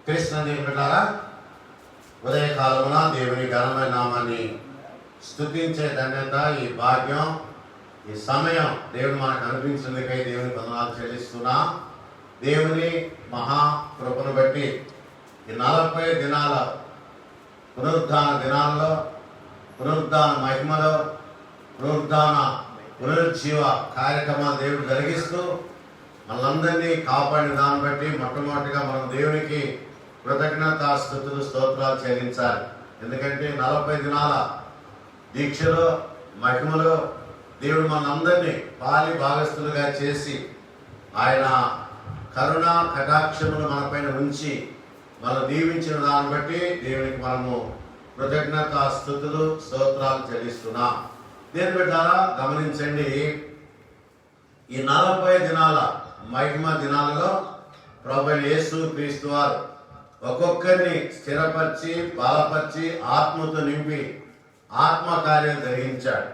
కృష్ణదేవి బిడ్డలారా, ఉదయకాలమున దేవుని ఘనమైన నామాన్ని స్తుతించే ధన్యత, ఈ భాగ్యం, ఈ సమయం దేవుడు మనకు అనిపించినందుకై దేవుని వందనాలు చెల్లిస్తున్నా. దేవుని మహా కృపను బట్టి ఈ 40 దినాల పునరుద్ధాన దినాల్లో, పునరుద్ధాన మహిమలో, పునరుజ్జీవ కార్యక్రమాలు దేవుడు జరిగిస్తూ మనందరినీ కాపాడిన దాన్ని బట్టి మొట్టమొదటిగా మనం దేవునికి కృతజ్ఞతాస్తుతులు, స్తోత్రాలు చెల్లించాలి. ఎందుకంటే 40 దినాల దీక్షలో, మహిమలో దేవుడు మనందరినీ పాలి భాగస్థులుగా చేసి ఆయన కరుణ కటాక్షములు మనపైన ఉంచి మనం దీవించిన దాన్ని బట్టి దేవునికి మనము కృతజ్ఞతాస్తుతులు, స్తోత్రాలు చెల్లిస్తున్నాం. దేని బిడ్డారా, గమనించండి, ఈ 40 దినాల మహిమ దినాలలో ప్రభువైన యేసు క్రీస్తు వారు ఒక్కొక్కరిని స్థిరపరిచి, బలపరిచి, ఆత్మతో నింపి ఆత్మకార్యం జరిగించాడు.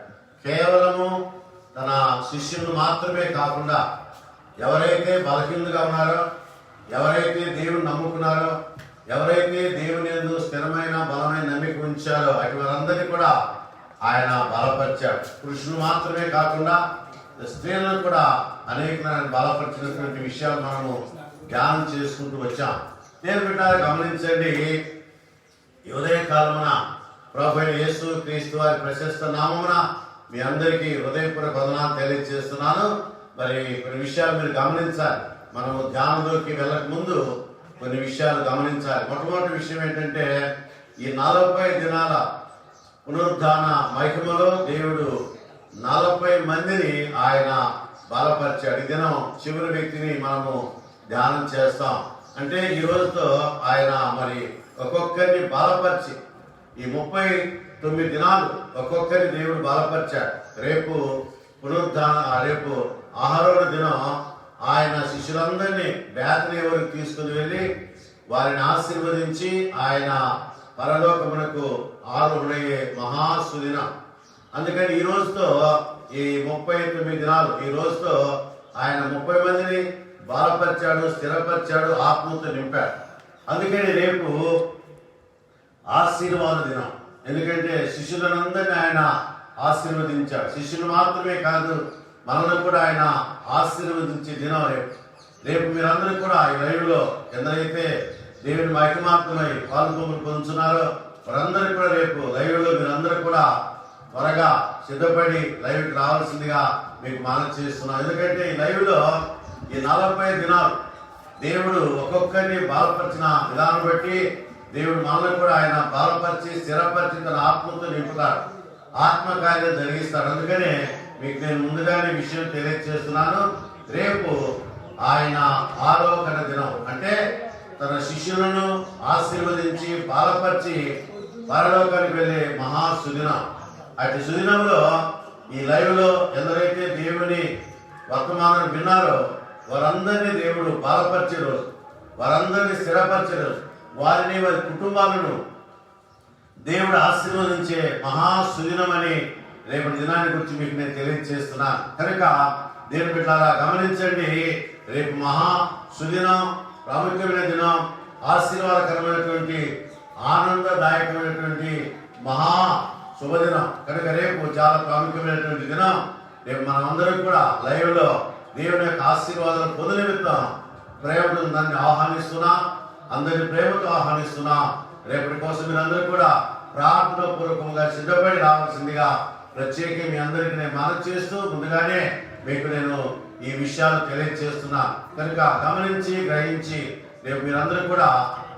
కేవలము తన శిష్యులను మాత్రమే కాకుండా ఎవరైతే బలహీనులుగా ఉన్నారో, ఎవరైతే దేవుని నమ్ముకున్నారో, ఎవరైతే దేవుని యందు స్థిరమైన బలమైన నమ్మిక ఉంచారో అటు వారందరినీ కూడా ఆయన బలపరిచాడు. పురుషులు మాత్రమే కాకుండా స్త్రీలను కూడా అనేకమైన బలపరిచినటువంటి విషయాలు మనము ధ్యానం చేసుకుంటూ వచ్చాం. నేను బిడ్డలారా, గమనించండి, ఈ ఉదయకాలమున ప్రభువైన యేసు క్రీస్తు వారి ప్రశస్త నామమున మీ అందరికీ హృదయపూర్వక వందనాలు తెలియజేస్తున్నాను. మరి కొన్ని విషయాలు మీరు గమనించాలి. మనము ధ్యానంలోకి వెళ్ళక ముందు కొన్ని విషయాలు గమనించాలి. మొట్టమొదటి విషయం ఏంటంటే, ఈ 40 దినాల పునరుద్ధాన మహిమలో దేవుడు 40 మందిని ఆయన బలపరిచాడు. ఈ దినం చివరి వ్యక్తిని మనము ధ్యానం చేస్తాం. అంటే ఈ రోజుతో ఆయన మరి ఒక్కొక్కరిని బలపరిచి ఈ 39 దినాలు ఒక్కొక్కరిని దేవుడు బలపరిచాడు. రేపు రేపు ఆహారోడు దినం ఆయన శిష్యులందరినీ బేతనీ వరకు తీసుకుని వెళ్ళి వారిని ఆశీర్వదించి ఆయన పరలోకమునకు ఆరుడయ్యే మహాసుదినం. అందుకని ఈ రోజుతో ఈ 39 దినాలు, ఈ రోజుతో ఆయన 30 మందిని బలపరిచాడు, స్థిరపరిచాడు, ఆత్మతో నింపాడు. అందుకని రేపు ఆశీర్వాద దినం. ఎందుకంటే శిష్యులందరినీ ఆయన ఆశీర్వదించాడు. శిష్యులు మాత్రమే కాదు, మనల్ని కూడా ఆయన ఆశీర్వదించే దినం రేపు మీరందరూ కూడా ఈ లైవ్లో ఎందరైతే దేవుని మహిమాత్మై పాల్గొని పొందుతున్నారో వారందరూ కూడా రేపు లైవ్లో మీరందరూ కూడా త్వరగా సిద్ధపడి లైవ్కి రావాల్సిందిగా మీకు మనవి చేస్తున్నాం. ఎందుకంటే ఈ లైవ్లో ఈ 40 దినాలు దేవుడు ఒక్కొక్కరిని బలపరిచిన విధానం బట్టి దేవుడు మనల్ని కూడా ఆయన బలపరిచి, స్థిరపరిచి తన ఆత్మతో నింపుతాడు, ఆత్మకార్యం జరిగిస్తాడు. అందుకనే మీకు నేను ముందుగానే విషయం తెలియజేస్తున్నాను. రేపు ఆయన ఆరోహణ దినం, అంటే తన శిష్యులను ఆశీర్వదించి బలపరిచి పరలోకానికి వెళ్ళే మహాసుదినం. అటు సుదినంలో ఈ లైవ్లో ఎందరైతే దేవుని వర్తమానం విన్నారో వారందరినీ దేవుడు బలపరిచే రోజు, వారందరినీ స్థిరపరిచే రోజు, వారిని వారి కుటుంబాలను దేవుడు ఆశీర్వదించే మహాసుదినమని రేపటి దినాన్ని గురించి మీకు నేను తెలియజేస్తున్నాను. కనుక దేవుని బిడ్డలారా, గమనించండి, రేపు మహా సుదినం, ప్రాముఖ్యమైన దినం, ఆశీర్వాదకరమైనటువంటి ఆనందదాయకమైనటువంటి మహా శుభదినం. కనుక రేపు చాలా ప్రాముఖ్యమైనటువంటి దినం. రేపు మనం అందరం కూడా లైవ్లో దేవుని యొక్క ఆశీర్వాదాలు పొందు నిమిత్తం ప్రేమతో దాన్ని ఆహ్వానిస్తున్నాం, అందరినీ ప్రేమతో ఆహ్వానిస్తున్నాం. రేపటి కోసం మీరందరూ కూడా ప్రార్థన పూర్వకంగా సిద్ధపడి రావాల్సిందిగా ప్రత్యేకంగా మీ అందరికీ నేను మనవి చేస్తూ ముందుగానే మీకు నేను ఈ విషయాలు తెలియజేస్తున్నా. కనుక గమనించి గ్రహించి రేపు మీరందరూ కూడా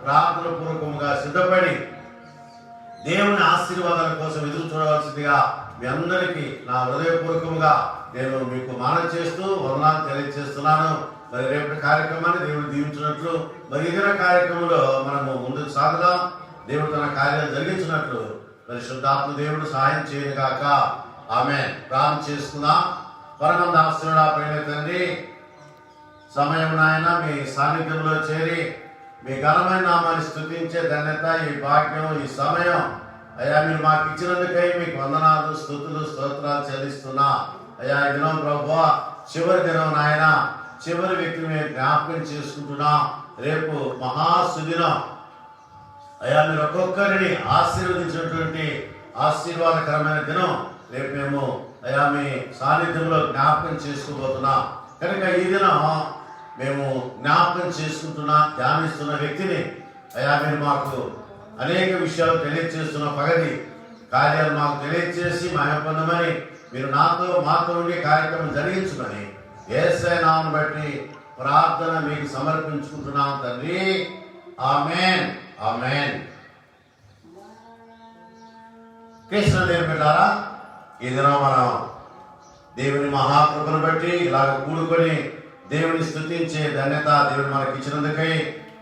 ప్రార్థన పూర్వకంగా సిద్ధపడి దేవుని ఆశీర్వాదాల కోసం ఎదురు చూడవలసిందిగా మీ అందరికీ నా హృదయపూర్వకంగా నేను మీకు మనవి చేస్తూ వందనాలు తెలియజేస్తున్నాను. మరి రేపటి కార్యక్రమాన్ని దేవుడు దీవించినట్లు, మరి ఇతర కార్యక్రమంలో మనము ముందుకు సాగుదాం. దేవుడు తన కార్యాలు జరిగించినట్లు మరి శుద్ధాత్మ దేవుడు సహాయం చేయగాక. ఆమేన్. ప్రార్థన చేసుకుందాం. పరమంద ఆశ్రయుడా, ప్రేమ తండ్రి, సమయం నాయన మీ సాన్నిధ్యంలో చేరి మీ ఘనమైన నామాన్ని స్తుతించే ధన్యత, ఈ భాగ్యం, ఈ సమయం అయ్యా మీరు మాకు ఇచ్చినందుకై మీకు వందనాలు, స్తుతులు, స్తోత్రాలు చెల్లిస్తున్నా. అయ్యా ఈ దినం ప్రభువా చివరి దినం నాయన, చివరి వ్యక్తిని మేము జ్ఞాపకం చేసుకుంటున్నాం. రేపు మహాసుదినం. అయ్యా, మీరు ఒక్కొక్కరిని ఆశీర్వదించినటువంటి ఆశీర్వాదకరమైన దినం రేపు మేము అయ్యా మీ సాన్నిధ్యంలో జ్ఞాపకం చేసుకోబోతున్నాం. కనుక ఈ దినం మేము జ్ఞాపకం చేసుకుంటున్నా ధ్యానిస్తున్న వ్యక్తిని అయ్యా మీరు మాకు అనేక విషయాలు తెలియజేస్తున్న పగది కార్యాలు మాకు తెలియజేసి మహిమపొందమని, మీరు మాతో ఉండే కార్యక్రమం జరిగించమని యేసయ్య నామమును బట్టి ప్రార్థన మీకు సమర్పించుకుంటున్నాం తండ్రి. ఆమేన్, ఆమేన్. కృష్ణదేవి బిడ్డారా, ఈ దినం మనం దేవుని మహాకృపను బట్టి ఇలాగ కూడుకొని దేవుని స్తుతించే ధన్యత దేవుని మనకి ఇచ్చినందుకై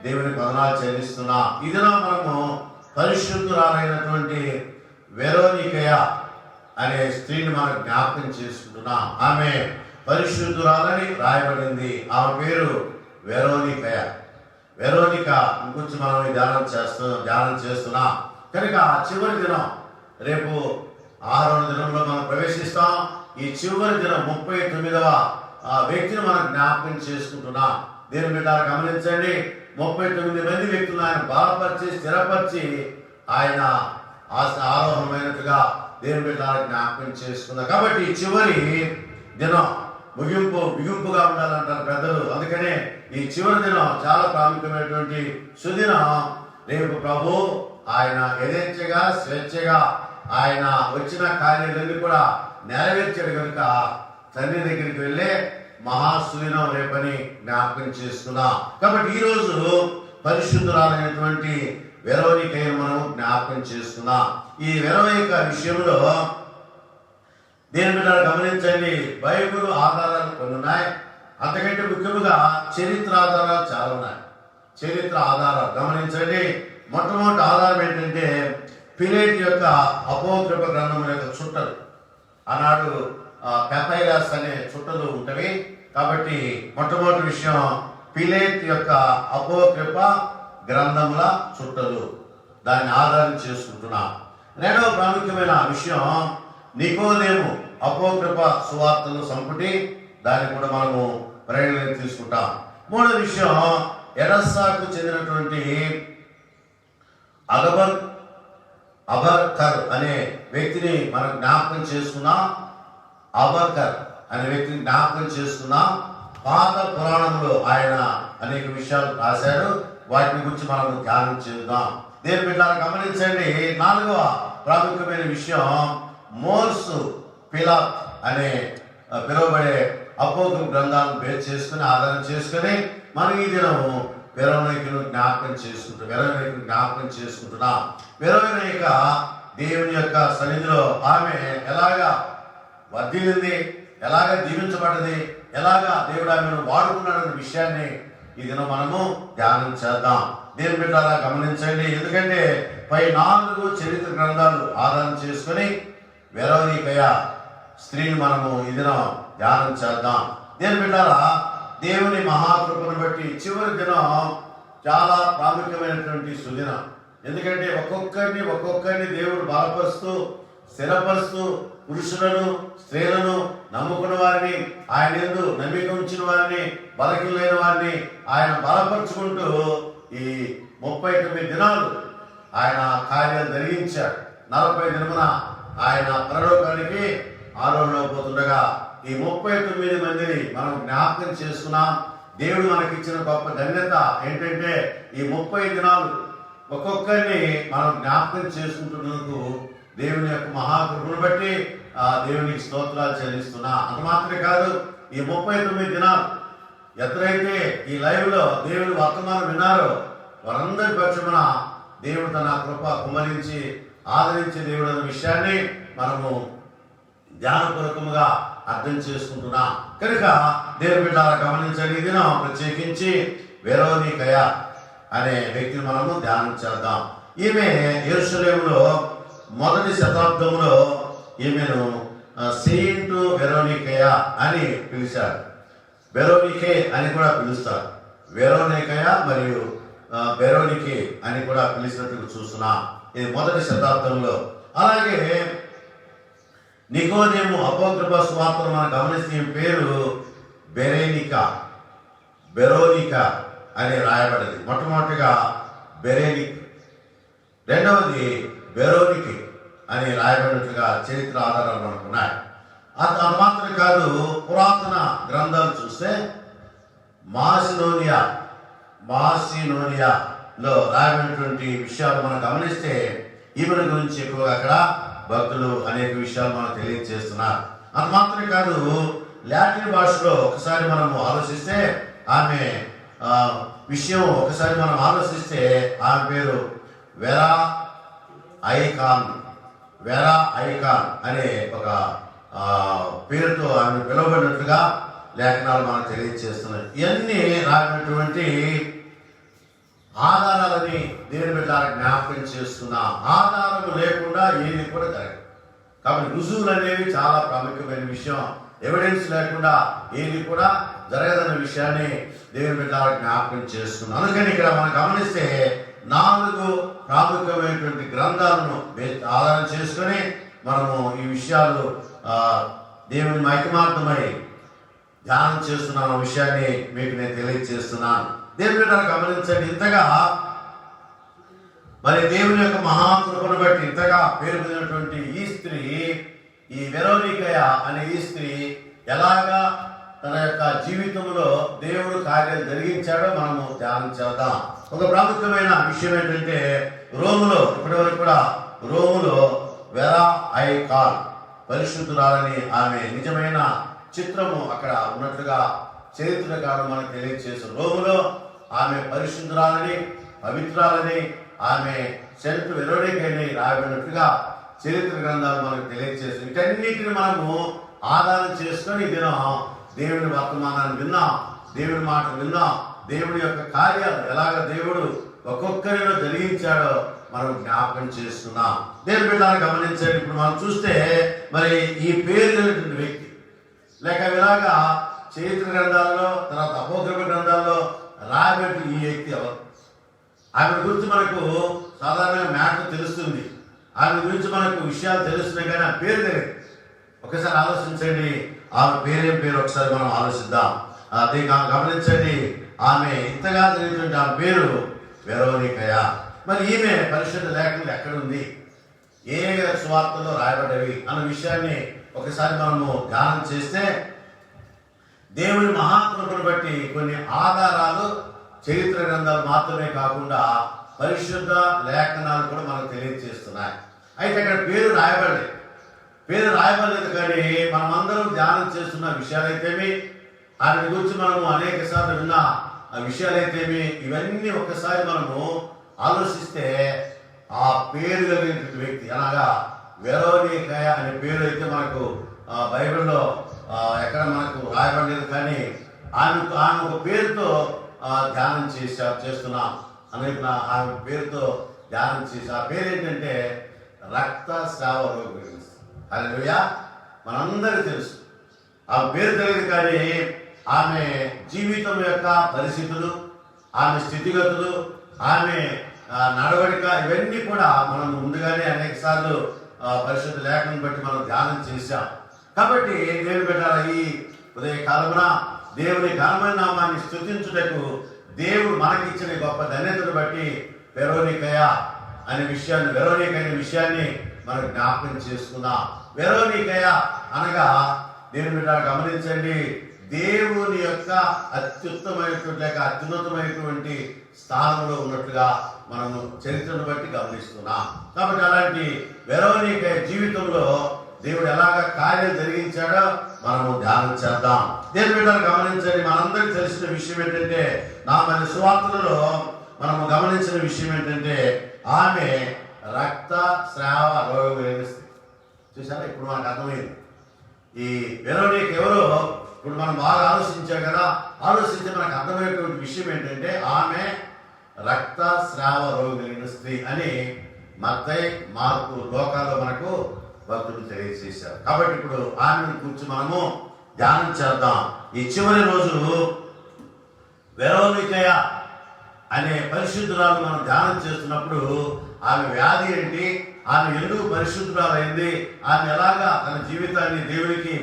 దేవునికి వందనాలు చెల్లిస్తున్నా. ఈ దినం మనము పరిశుద్ధురాలైనటువంటి వెరోనికయ అనే స్త్రీని మనం జ్ఞాపకం చేసుకుంటున్నాం. ఆమె పరిశుద్ధురాలని రాయబడింది. ఆమె పేరు వెరోనికయ. వెరోనిక గురించి మనం ధ్యానం చేస్తున్నాం. కనుక చివరి దినం రేపు 6వ దినంలో మనం ప్రవేశిస్తాం. ఈ చివరి దినం 39వ వ్యక్తిని మనం జ్ఞాపకం చేసుకుంటున్నాం. దేవుని బిడ్డలు గమనించండి, 39 మంది వ్యక్తులు ఆయన బలపరిచి స్థిరపరిచి ఆయన ఆరోహణమైనట్టుగా దేవుని బిడ్డలు జ్ఞాపకం చేసుకున్నాం. కాబట్టి చివరి దినం బిగింపుగా ఉండాలంటారు పెద్దలు. అందుకనే ఈ చివరి దినం చాలా ప్రాముఖ్యమైనటువంటి సుదినం. రేపు ప్రభు ఆయన యథేచ్ఛగా స్వేచ్ఛగా ఆయన వచ్చిన కార్యాలన్నీ కూడా నెరవేర్చాడు కనుక తండ్రి దగ్గరికి వెళ్ళే మహాసుదినం రేపని జ్ఞాపకం చేసుకున్నాం. కాబట్టి ఈరోజు పరిశుద్ధురాలైనటువంటి వెరోనికను మనం జ్ఞాపకం చేసుకున్నాం. ఈ వెరోనిక విషయంలో దేని బిడ్డలు గమనించండి, బైబిల్ ఆధారాలు కొన్ని ఉన్నాయి. అంతకంటే ముఖ్యంగా చరిత్ర ఆధారాలు చాలా ఉన్నాయి. చరిత్ర ఆధారాలు గమనించండి. మొట్టమొదటి ఆధారం ఏంటంటే పిలేట్ యొక్క అపోక్రిఫ గ్రంథం యొక్క చుట్టలు. ఆనాడు పెపైరస్ అనే చుట్టలు ఉంటవి. కాబట్టి మొట్టమొదటి విషయం పిలేట్ యొక్క అపోక్రిఫ గ్రంథముల చుట్టలు, దాన్ని ఆధారం చేసుకుంటున్నాం. రెండవ ప్రాముఖ్యమైన విషయం నికోదేము అపోక్రిఫ సువార్తలు సంపుటి, దాన్ని కూడా మనము పరిగణలోకి తీసుకుంటాం. మూడవ విషయం ఎడస్సాకు చెందినటువంటి అబర్కర్ అనే వ్యక్తిని మనం జ్ఞాపకం చేసుకున్నాం. అబర్కర్ అనే వ్యక్తిని జ్ఞాపకం చేసుకున్నాం. పాత పురాణంలో ఆయన అనేక విషయాలు రాశాడు. వాటిని గురించి మనం ధ్యానం చేద్దాం. దేని బిడ్డలు గమనించండి. 4వ ప్రాముఖ్యమైన విషయం మోర్సు పిలాత్ అనే పిలువబడే అపోక్రిఫ గ్రంథాలను బేస్ చేసుకుని ఆధారం చేసుకుని మనం ఈ దినము వెరోనికను జ్ఞాపకం చేసుకుంటున్నాం. వెరోనిక దేవుని యొక్క సన్నిధిలో ఆమె ఎలాగా వర్ధిల్లింది, ఎలాగా దీవించబడ్డది, ఎలాగా దేవుడు ఆమెను వాడుకున్నాడన్న విషయాన్ని ఈ దినం మనము ధ్యానం చేద్దాం. దేవుని బిడ్డలా గమనించండి. ఎందుకంటే పై 4 చరిత్ర గ్రంథాలు ఆధారం చేసుకుని వెరోనికయ స్త్రీని మనము ఈ దినం ధ్యానం చేద్దాం. దేవుని బిడ్డలా దేవుని మహాకృపను బట్టి చివరి దినం చాలా ప్రాముఖ్యమైనటువంటి సుదినం. ఎందుకంటే ఒక్కొక్కరిని దేవుడు బలపరుస్తూ స్థిరపరుస్తూ పురుషులను స్త్రీలను నమ్ముకున్న వారిని, ఆయన యందు నమ్మిక ఉంచిన వారిని, బలహీనులైన వారిని ఆయన బలపరుచుకుంటూ ఈ 39 దినాలు ఆయన కార్యాలు జరిగించాడు. 40 దినమున ఆయన పరలోకానికి ఆరోహణపోతుండగా ఈ 39 మందిని మనం జ్ఞాపకం చేసుకున్నాం. దేవుడు మనకిచ్చిన గొప్ప ధన్యత ఏంటంటే ఈ 30 దినాలు ఒక్కొక్కరిని మనం జ్ఞాపకం చేసుకుంటున్నందుకు దేవుని యొక్క మహాకృపను బట్టి దేవునికి స్తోత్రాలు చెల్లిస్తున్నా. అంత మాత్రమే కాదు, ఈ 39 దినాలు ఎక్కడైతే ఈ లైవ్ లో దేవుని వర్తమానం విన్నారో వారందరి పక్షమున దేవుడు తన కృప కుమ్మరించి ఆదరించే దేవుడు అన్న విషయాన్ని మనము ధ్యానపూర్వకముగా అర్థం చేసుకుంటున్నాం. కనుక దేవుని బిడ్డలారా గమనించండి. ఈ దినం ప్రత్యేకించి వెరోనికయ అనే వ్యక్తిని మనము ధ్యానం చేద్దాం. ఈమె యెరూషలేములో 1వ శతాబ్దంలో ఈమెను సెయింట్ వెరోనికయ అని పిలిచారు. వెరోనికే అని కూడా పిలుస్తారు. వెరోనికయ మరియు వెరోనికే అని కూడా పిలిచినట్టు చూస్తున్నాం. ఇది 1వ శతాబ్దంలో. అలాగే నికోదేము అపోక్రిఫ సువార్తను మనం గమనిస్తే పేరు బెరేనిక. బెరోనిక అని రాయబడింది. మొట్టమొదటిగా బెరేనిక్, రెండవది బెరోనికి అని రాయబడినట్లుగా చరిత్ర ఆధారాలు మనకు ఉన్నాయి. అది మాత్రం కాదు, పురాతన గ్రంథాలు చూస్తే మాసినోనియాలో రాయబడినటువంటి విషయాలు మనం గమనిస్తే ఈమెను గురించి ఎక్కువగా అక్కడ భక్తులు అనేక విషయాలు మనకు తెలియజేస్తున్నారు. అది మాత్రమే కాదు, లాటిన్ భాషలో ఒకసారి మనము ఆలోచిస్తే ఆమె విషయం ఒకసారి మనం ఆలోచిస్తే ఆమె పేరు వెరా ఐకాన్ అనే ఒక పేరుతో ఆమె పిలువబడినట్లుగా లేఖనాలు మనకు తెలియజేస్తున్నాయి. ఇవన్నీ రాసినటువంటి ఆధారాలని దేవుని బిడ్డలకు జ్ఞాపకం చేస్తున్న ఆధారం లేకుండా ఏది కూడా జరగదు. కాబట్టి రుజువులు అనేవి చాలా ప్రాముఖ్యమైన విషయం. ఎవిడెన్స్ లేకుండా ఏది కూడా జరగదన్న విషయాన్ని దేవుని బిడ్డలకు జ్ఞాపకం చేస్తున్నాం. అందుకని ఇక్కడ మనం గమనిస్తే 4 ప్రాముఖ్యమైనటువంటి గ్రంథాలను ఆధారం చేసుకొని మనము ఈ విషయాలు దేవుని మహిమార్థమై ధ్యానం చేస్తున్న విషయాన్ని మీకు నేను తెలియజేస్తున్నాను. దేవుని బిడ్డలు గమనించండి, ఇంతగా మరి దేవుని యొక్క మహాకృపను బట్టి ఇంతగా పేరు పొందినటువంటి ఈ స్త్రీ, ఈ వెరోనికయ అనే ఈ స్త్రీ ఎలాగా తన యొక్క జీవితంలో దేవుడు కార్యాలు జరిగించాడో మనము ధ్యానం చేద్దాం. ఒక ప్రాముఖ్యమైన విషయం ఏంటంటే, రోములో ఇప్పటి వరకు కూడా రోములో వెరా ఐకాన్ పరిశుద్ధురాలని ఆమె నిజమైన చిత్రము అక్కడ ఉన్నట్లుగా చరిత్రకారులు మనకు తెలియజేశారు. రోములో ఆమె పరిశుద్ధురాలని, పవిత్రాలని, ఆమె సెంట్ వెరోనికని రాయబడినట్లుగా చరిత్ర గ్రంథాలు మనకు తెలియజేస్తాయి. వీటన్నిటిని మనము ఆధారం చేసుకొని దినం దేవుని వర్తమానాన్ని విన్నాం, దేవుని మాట విన్నాం, దేవుడి యొక్క కార్యాలు ఎలాగ దేవుడు ఒక్కొక్కరిలో జరిగించాడో మనం జ్ఞాపకం చేస్తున్నాం. దేవుని బిడ్డలను గమనించండి. ఇప్పుడు మనం చూస్తే మరి ఈ పేరు కలిగినటువంటి వ్యక్తి లేక ఇలాగా చరిత్ర గ్రంథాల్లో తర్వాత అపోక్రిఫ గ్రంథాల్లో రాయబెట్టి ఈ వ్యక్తి ఎవరు? ఆమె గురించి మనకు సాధారణంగా మ్యాటర్ తెలుస్తుంది, ఆమె గురించి మనకు విషయాలు తెలుస్తున్నాయి, కానీ ఆ పేరు తెలియదు. ఒకసారి ఆలోచించండి, ఆమె పేరేం పేరు ఒకసారి మనం ఆలోచిద్దాం. గమనించండి, ఆమె ఇంతగా తెలియటువంటి ఆమె పేరు వెరోనికయ. మరి ఈమె పరిశుద్ధ లేఖనాలు ఎక్కడుంది, ఏ సువార్తలో రాయబడ్డవి అన్న విషయాన్ని ఒకసారి మనము ధ్యానం చేస్తే దేవుని మహాకృపను బట్టి కొన్ని ఆధారాలు చరిత్ర గ్రంథాలు మాత్రమే కాకుండా పరిశుద్ధ లేఖనాలు కూడా మనకు తెలియజేస్తున్నాయి. అయితే అక్కడ పేరు రాయబడలేదు, కానీ మనమందరం ధ్యానం చేస్తున్న విషయాలైతేమి, ఆయన గురించి మనము అనేక సార్లు విన్న ఆ విషయాలైతేమి, ఇవన్నీ ఒక్కసారి మనము ఆలోచిస్తే ఆ పేరు కలిగినటువంటి వ్యక్తి అనగా వెరోనికయ అనే పేరు అయితే మనకు బైబిల్లో ఎక్కడ మనకు రాయబడలేదు, కానీ ఆమె ఒక పేరుతో ధ్యానం చేస్తున్నాం అనేక ఆమె పేరుతో ధ్యానం చేసి ఆ పేరు ఏంటంటే రక్తస్రావ రోగి. హల్లెలూయా. మనందరికీ తెలుసు ఆ పేరు తెలియదు, కానీ ఆమె జీవితం యొక్క పరిస్థితులు, ఆమె స్థితిగతులు, ఆమె నడవడిక ఇవన్నీ కూడా మనం ముందుగానే అనేక సార్లు పరిశుద్ధ లేఖనం బట్టి మనం ధ్యానం చేశాం. కాబట్టి దేవుని బిడ్డలారా, ఈ ఉదయ కాలమున దేవుని ఘనమైన నామాన్ని స్తుతించుటకు దేవుడు మనకిచ్చిన గొప్ప ధన్యతను బట్టి వెరోనికయ అనే విషయాన్ని మనం జ్ఞాపకం చేసుకుందాం. వెరోనికయ అనగా దేవుని బిడ్డ గమనించండి, దేవుని యొక్క అత్యున్నతమైనటువంటి స్థానంలో ఉన్నట్లుగా మనము చరిత్రను బట్టి గమనిస్తున్నాం. కాబట్టి అలాంటి వెరోనికయ జీవితంలో దేవుడు ఎలాగ కార్యం జరిగించాడో మనము ధ్యానం చేద్దాం. దేవుని బిడ్డలు గమనించండి, మనందరికీ తెలిసిన విషయం ఏంటంటే, మన సువార్తలలో మనము గమనించిన విషయం ఏంటంటే, ఆమె రక్తస్రావ రోగం. చూసారా, ఇప్పుడు మనకు అర్థమైంది ఈ వెరోనిక ఎవరో. ఇప్పుడు మనం బాగా ఆలోచించాం కదా, ఆలోచించి మనకు అర్థమయ్యేటువంటి విషయం ఏంటంటే, ఆమె రక్తస్రావ రోగం కలిగిన స్త్రీ అని మత్తయి, మార్కు, లోకాల్లో మనకు భక్తులు తెలియజేశారు. కాబట్టి ఇప్పుడు ఆమెను కూర్చొని మనము ధ్యానం చేద్దాం. ఈ చివరి రోజు వెరోనికయ అనే పరిశుద్ధురాలు మనం ధ్యానం చేస్తున్నప్పుడు ఆమె వ్యాధి ఏంటి, ఆమె ఎందుకు పరిశుద్ధురాలైంది, ఆమె ఎలాగా తన జీవితాన్ని దేవునికి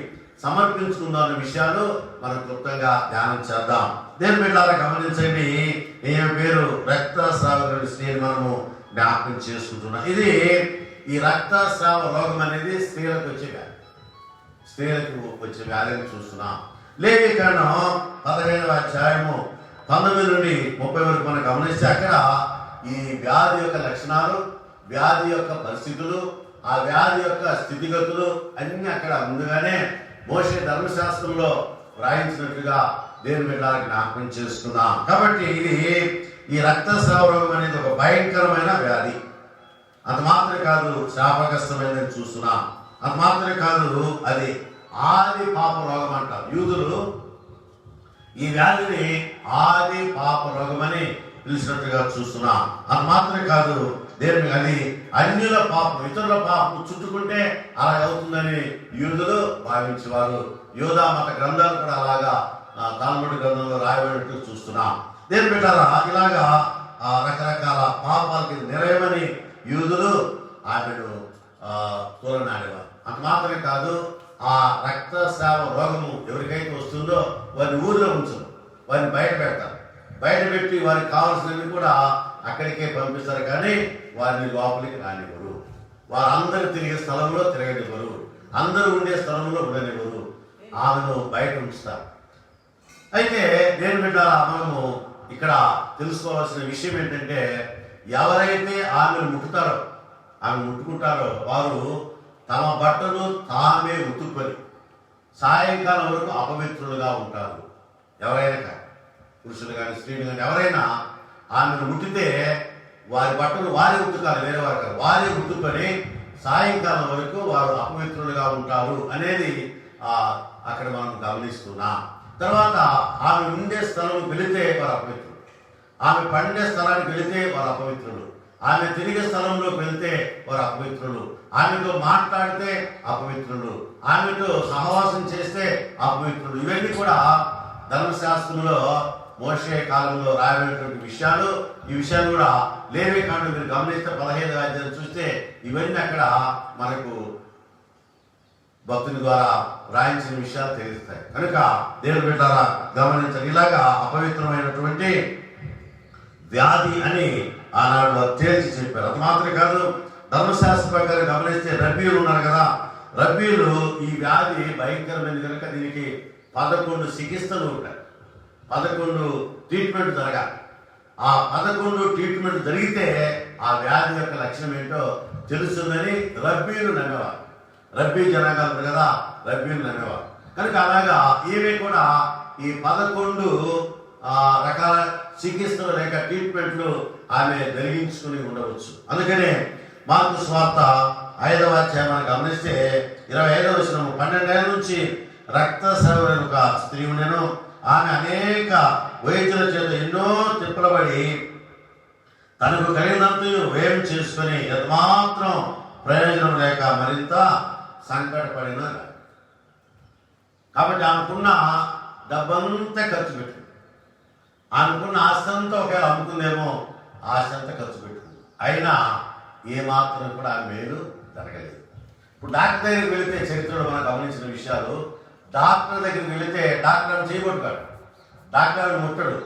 సమర్పించుకుందాం అనే విషయాలు మనం క్లుప్తంగా ధ్యానం చేద్దాం. దేవుని బిడ్డలారా గమనించండి, ఈమె పేరు రక్తస్రావ స్త్రీ మనము జ్ఞాపకం చేసుకుంటున్నాం. ఈ రక్తస్రావ రోగం అనేది స్త్రీలకు వచ్చే వ్యాధిని చూస్తున్నాం. లేవికాండం 15వ అధ్యాయము 19 నుండి 30 వరకు మనం గమనిస్తే అక్కడ ఈ వ్యాధి యొక్క లక్షణాలు, వ్యాధి యొక్క పరిస్థితులు, ఆ వ్యాధి యొక్క స్థితిగతులు అన్ని అక్కడ ముందుగానే మోషే ధర్మశాస్త్రంలో వ్రాయించినట్లుగా దేవుని బిడ్డలకు జ్ఞాపకం చేసుకున్నాం. కాబట్టి ఈ రక్తస్రావ రోగం అనేది ఒక భయంకరమైన వ్యాధి. అంత మాత్రమే కాదు, శాపగ్రస్తమైనది చూస్తున్నాం. అంత మాత్రమే కాదు, అది ఆది పాప రోగం అంటారు. యూదులు ఈ వ్యాధిని ఆది పాప రోగం అని పిలిచినట్టుగా చూస్తున్నాం. అంత మాత్రమే కాదు, అది అన్యుల పాపం, ఇతరుల పాపం చుట్టుకుంటే అలా అవుతుందని యూదులు భావించేవారు. యూదా మత గ్రంథాలు కూడా అలాగా తాల్ముడ్ గ్రంథంలో రాయబడినట్టు చూస్తున్నాం. దేవుని బిడ్డలారా, ఇలాగా రకరకాల పాపాలకి నిలయమని యూదులు ఆమెను తోలనాడేవారు. అంత మాత్రమే కాదు, ఆ రక్తస్రావ రోగము ఎవరికైతే వస్తుందో వారిని ఊరిలో ఉంచరు, వారిని బయట పెడతారు. బయట పెట్టి వారికి కావాల్సినవి కూడా అక్కడికే పంపిస్తారు, కానీ వారిని లోపలికి రానివ్వరు. వారందరూ తిరిగే స్థలంలో తిరగనివ్వరు, అందరూ ఉండే స్థలంలో ఉండనివ్వరు. ఆమెను బయట ఉంచుతారు. అయితే దేవుని బిడ్డలారా, మనము ఇక్కడ తెలుసుకోవాల్సిన విషయం ఏంటంటే, ఎవరైతే ఆమెను ముట్టుకుంటారో వారు తమ బట్టలు తామే ఉతుక్కొని సాయంకాలం వరకు అపవిత్రులుగా ఉంటారు. ఎవరైనా, పురుషులు కానీ స్త్రీలు కానీ ఎవరైనా ఆమెను ముట్టితే వారి బట్టలు వారే ఉతుకాలి, వేరే వారు కాదు. వారే ఉతుక్కొని సాయంకాలం వరకు వారు అపవిత్రులుగా ఉంటారు అనేది అక్కడ మనం గమనిస్తున్నాం. తర్వాత ఆమె ఉండే స్థలం వెళితే వారు అపవిత్రులు, ఆమె పండే స్థలానికి వెళితే వారు అపవిత్రులు, ఆమె తిరిగే స్థలంలోకి వెళ్తే వారు అపవిత్రులు, ఆమెతో మాట్లాడితే అపవిత్రులు, ఆమెతో సహవాసం చేస్తే అపవిత్రులు. ఇవన్నీ కూడా ధర్మశాస్త్రంలో మోషే కాలంలో రాయబడినటువంటి విషయాలు. ఈ విషయాలు కూడా లేవికాండం మీరు గమనిస్తే 15వ అధ్యాయం చూస్తే ఇవన్నీ అక్కడ మనకు భక్తుని ద్వారా రాయించిన విషయాలు తెలుస్తాయి. కనుక దేవుని బిడ్డలారా గమనించండి, ఇలాగా అపవిత్రమైనటువంటి వ్యాధి అని ఆనాడు వారు తేల్చి చెప్పారు. అది మాత్రమే కాదు, ధర్మశాస్త్ర ప్రకారం గమనిస్తే రబ్బీలు ఉన్నారు కదా, రబ్బీలు ఈ వ్యాధి భయంకరమైనది కనుక దీనికి 11 చికిత్సలు ఉంటాయి, 11 ట్రీట్మెంట్ జరగాలి. ఆ 11 ట్రీట్మెంట్ జరిగితే ఆ వ్యాధి యొక్క లక్షణం ఏంటో తెలుస్తుందని రబ్బీలు నమ్మేవారు. రబ్బీ జనాంగాలు కదా, రబ్బీలు నమ్మేవారు. కనుక అలాగా ఈమె కూడా ఈ 11 రకాల చికిత్సలు లేక ట్రీట్మెంట్లు ఆమె జరిగించుకుని ఉండవచ్చు. అందుకనే మార్కు సువార్త 5వ అధ్యాయం గమనిస్తే 25వ వచనం, 12 ఏళ్ల నుంచి రక్తస్రావులైన ఒక స్త్రీ ఉండెను. ఆమె అనేక వైద్యుల చేత ఎన్నో తిప్పలబడి తనకు కలిగినంతయు వ్యయం చేసుకుని ఎంతమాత్రం ప్రయోజనం లేక మరింత సంకటపడిన. కాబట్టి ఆమెకున్న డబ్బంతా ఖర్చు పెట్టుకుంది. ఆమెకున్న ఆస్తంతా ఒకవేళ అమ్ముకుందేమో ఆస్తంతా ఖర్చు పెట్టుకుంది. అయినా ఏమాత్రం కూడా ఆమె మేలు జరగలేదు. ఇప్పుడు డాక్టర్ దగ్గరికి వెళితే చరిత్రలో మనం గమనించిన విషయాలు, డాక్టర్ దగ్గరికి వెళితే డాక్టర్ ఆమె చేయగొట్టుకాడు, డాక్టర్ ఆమె ముట్టడు.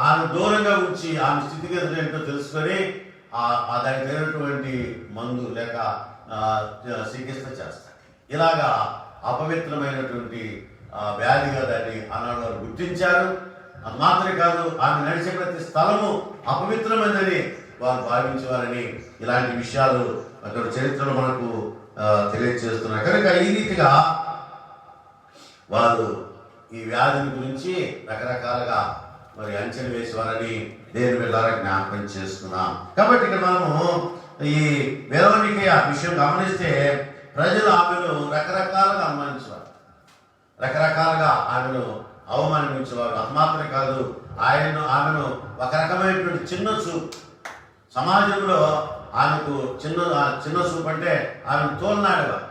ఆమె దూరంగా ఉంచి ఆమె స్థితిగతులు ఏంటో తెలుసుకొని దానికి తగినటువంటి మందు లేక చికిత్స చేస్తాడు. ఇలాగా అపవిత్రమైనటువంటి వ్యాధిగా దాన్ని ఆనాడు వారు గుర్తించారు. అది మాత్రమే కాదు, ఆమె నడిచే ప్రతి స్థలము అపవిత్రమైనదని వారు భావించేవారని ఇలాంటి విషయాలు అక్కడ చరిత్రలో మనకు తెలియజేస్తున్నారు. కనుక ఈ రీతిగా వారు ఈ వ్యాధిని గురించి రకరకాలుగా మరి అంచనా వేసేవారని దేవుని బిడ్డలారా జ్ఞాపకం చేసుకున్నాం. కాబట్టి ఇక్కడ మనము ఈ వెరోనికా విషయం గమనిస్తే ప్రజలు ఆమెను రకరకాలుగా అనుమానించేవారు, రకరకాలుగా ఆమెను అవమానించేవారు. అది మాత్రమే కాదు, ఆమెను ఒక రకమైనటువంటి చిన్న చూపు, సమాజంలో ఆమెకు చిన్న చూపు అంటే ఆమెను తోలనాడేవారు,